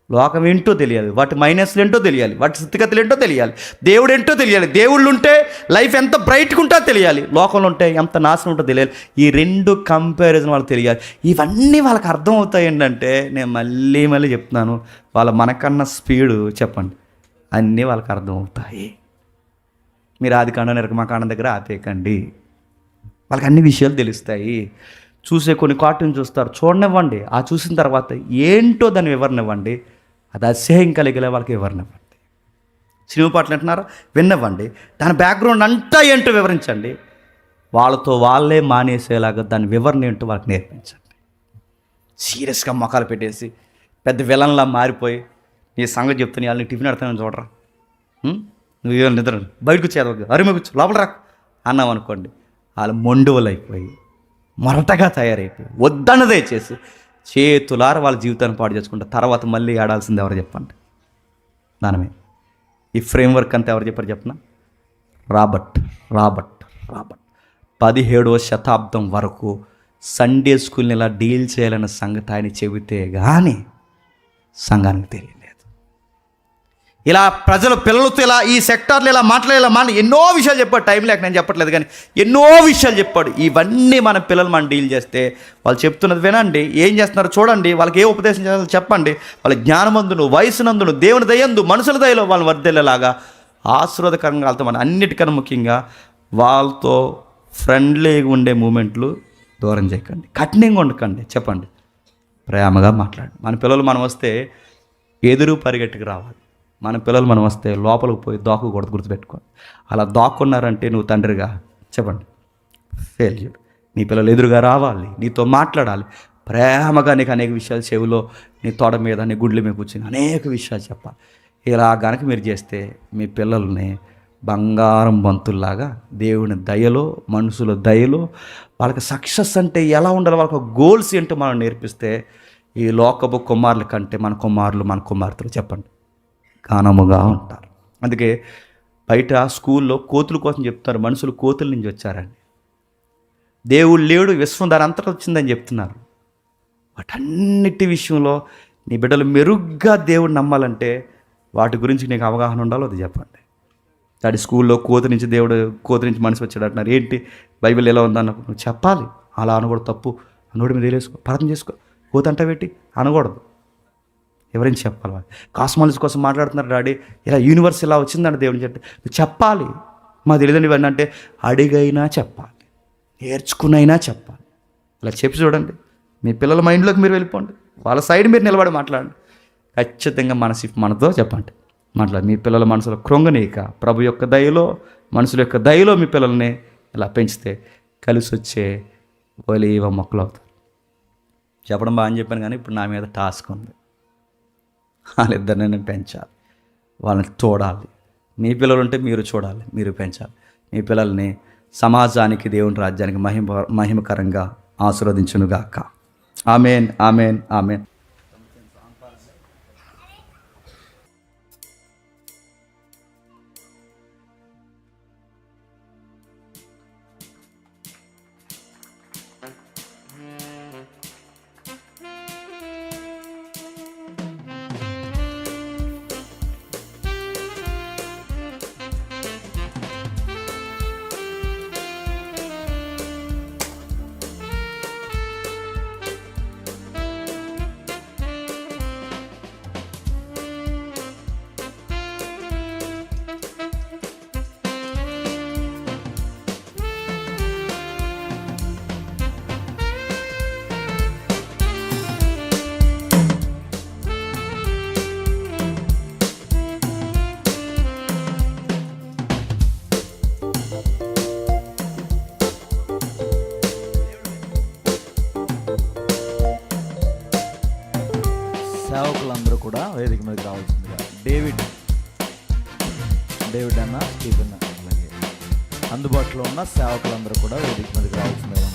లోకం ఏంటో తెలియాలి, వాటి మైనస్లు ఏంటో తెలియాలి, వాటి స్థితిగతులు ఏంటో తెలియాలి, దేవుడు ఏంటో తెలియాలి. దేవుళ్ళు ఉంటే లైఫ్ ఎంత బ్రైట్గా ఉంటుందో తెలియాలి, లోకంలో ఉంటే ఎంత నాశనం ఉంటుందో తెలియాలి. ఈ 2 కంపారిజన్ వాళ్ళకి తెలియాలి. ఇవన్నీ వాళ్ళకి అర్థం అవుతాయి. ఏంటంటే నేను మళ్ళీ చెప్తున్నాను, వాళ్ళ మనకన్నా స్పీడు చెప్పండి అన్నీ వాళ్ళకి అర్థం అవుతాయి. మీరు ఆదికాండం నిర్గమకాండం దగ్గర ఆపేయకండి, వాళ్ళకి అన్ని విషయాలు తెలుస్తాయి. చూసే కొన్ని కార్టూన్ చూస్తారు, చూడనివ్వండి. ఆ చూసిన తర్వాత ఏంటో దాన్ని వివరణివ్వండి. అది అసహ్యం కలిగేలా వాళ్ళకి వివరణివ్వండి. సినిమా పాటలు అంటున్నారా, విన్నవ్వండి. దాని బ్యాక్గ్రౌండ్ అంతా ఏంటో వివరించండి. వాళ్ళతో వాళ్ళే మానేసేలాగా దాని వివరణ ఏంటో వాళ్ళకి నేర్పించండి. సీరియస్గా మొఖాలు పెట్టేసి పెద్ద విలన్లా మారిపోయి నీ సంగతి చెప్తాను, వాళ్ళని టిఫిన్ అడతానని చూడరా, నువ్వు నిద్ర బయటకు వచ్చేది అరిమి కూర్చో లోపల రా అన్నాం అనుకోండి, వాళ్ళు మొండువలు అయిపోయి మొరటగా తయారైపోయి వద్దన్నదే చేసి చేతులార వాళ్ళ జీవితాన్ని పాడు చేసుకుంటారు. తర్వాత మళ్ళీ ఆడాల్సింది ఎవరు చెప్పండి. దానమే ఈ ఫ్రేమ్వర్క్ అంతా ఎవరు చెప్పారు చెప్పిన, రాబర్ట్ 17వ శతాబ్దం వరకు సండే స్కూల్ని ఇలా డీల్ చేయాలన్న సంగతి ఆయన చెబితే కానీ సంఘానికి తెలియలేదు. ఇలా ప్రజలు పిల్లలతో ఇలా ఈ సెక్టార్లు ఇలా మాట్లాడే ఎన్నో విషయాలు చెప్పాడు. టైం లేక నేను చెప్పట్లేదు కానీ ఎన్నో విషయాలు చెప్పాడు. ఇవన్నీ మన పిల్లలు మనం డీల్ చేస్తే వాళ్ళు చెప్తున్నది వినండి, ఏం చేస్తున్నారో చూడండి, వాళ్ళకి ఏ ఉపదేశం చేయాలో చెప్పండి. వాళ్ళ జ్ఞానమందును వయసునందును దేవుని దయందు మనుషుల దయలో వాళ్ళు వర్ధిల్లేలాగా ఆశీర్వాదకరంగా వాళ్ళతో మనం అన్నిటికన్నా ముఖ్యంగా వాళ్ళతో ఫ్రెండ్లీగా ఉండే మూమెంట్లు దూరం చేయకండి, కఠినంగా ఉండకండి. చెప్పండి, ప్రేమగా మాట్లాడండి. మన పిల్లలు మనం వస్తే ఎదురు పరిగెట్టుకు రావాలి. మన పిల్లలు మనం వస్తే లోపలికి పోయి దాక్కకూడదు, గుర్తుపెట్టుకోండి. అలా దాక్కున్నారంటే నువ్వు తండ్రిగా చెప్పండి ఫెయిల్యూర్. నీ పిల్లలు ఎదురుగా రావాలి, నీతో మాట్లాడాలి, ప్రేమగా నీకు అనేక విషయాలు చెవిలో, నీ తోడ మీద, నీ గుడ్ల మీద కూర్చొని అనేక విషయాలు చెప్పాలి. ఇలా గనక మీరు చేస్తే మీ పిల్లల్ని బంగారం బంతుల్లాగా దేవుని దయలో, మనుషుల దయలో వాళ్ళకి సక్సెస్ అంటే ఎలా ఉండాలి, వాళ్ళకి గోల్స్ ఏంటో మనం నేర్పిస్తే ఈ లోకపు కుమారుల కంటే మన కుమారులు, మన కుమార్తెలు చెప్పండి ఘనముగా ఉంటారు. అందుకే బయట స్కూల్లో కోతుల కోసం చెప్తున్నారు, మనుషులు కోతుల నుంచి వచ్చారండి. దేవుడు లేడు, విశ్వం దాని అంతటా వచ్చిందని చెప్తున్నారు. వాటన్నిటి విషయంలో నీ బిడ్డలు మెరుగ్గా దేవుడు నమ్మాలంటే వాటి గురించి నీకు అవగాహన ఉండాలో అది చెప్పండి. దాని స్కూల్లో కోతి నుంచి మనిషి వచ్చాడు అంటున్నారు. ఏంటి బైబిల్ ఎలా ఉందన్నప్పుడు నువ్వు చెప్పాలి. అలా అనకూడదు, తప్పు, నోటి మీద వేసుకో, ప్రార్థన చేసుకో, కోతి అంట పెట్టి అనకూడదు. ఎవరైనా చెప్పాలి. వాళ్ళు కాస్మాలజీ కోసం మాట్లాడుతున్నారు, డాడీ ఇలా యూనివర్స్ ఇలా వచ్చిందంటే దేవుని చెప్తే నువ్వు చెప్పాలి. మాకు తెలియదండి ఇవన్నీ అంటే అడిగైనా చెప్పాలి, నేర్చుకునైనా చెప్పాలి. ఇలా చెప్పి చూడండి, మీ పిల్లల మైండ్లోకి మీరు వెళ్ళిపోండి, వాళ్ళ సైడ్ మీరు నిలబడి మాట్లాడండి. ఖచ్చితంగా మనతో చెప్పండి మాట్లాడు. మీ పిల్లల మనసులో కృంగనీక ప్రభు యొక్క దయలో, మనుషుల యొక్క దయలో మీ పిల్లల్ని ఇలా పెంచితే కలిసి వచ్చే ఒలీవ మొక్కలు అవుతారు. చెప్పడం బాగా చెప్పాను, కానీ ఇప్పుడు నా మీద టాస్క్ ఉంది. వాళ్ళిద్దరిని నేను పెంచాలి, వాళ్ళని చూడాలి. మీ పిల్లలు ఉంటే మీరు చూడాలి, మీరు పెంచాలి. మీ పిల్లల్ని సమాజానికి, దేవుని రాజ్యానికి మహిమకరంగా ఆశీర్వదించునుగాక. ఆమేన్, ఆమేన్, ఆమేన్. సేవకులందరూ కూడా వేదిక మీదకి రావాల్సిందిగా, డేవిడ్ అన్న, స్టీఫెన్ అలాగే అందుబాటులో ఉన్న సేవకులందరూ కూడా వేదిక మీదకి రావాల్సిందిగా.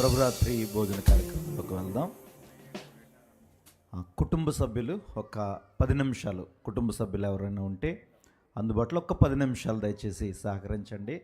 ప్రభురాత్రి భోజన కార్యక్రమంలోకి వెళ్దాం. కుటుంబ సభ్యులు ఒక 10 నిమిషాలు, కుటుంబ సభ్యులు ఎవరైనా ఉంటే అందుబాటులో ఒక 10 నిమిషాలు దయచేసి సహకరించండి.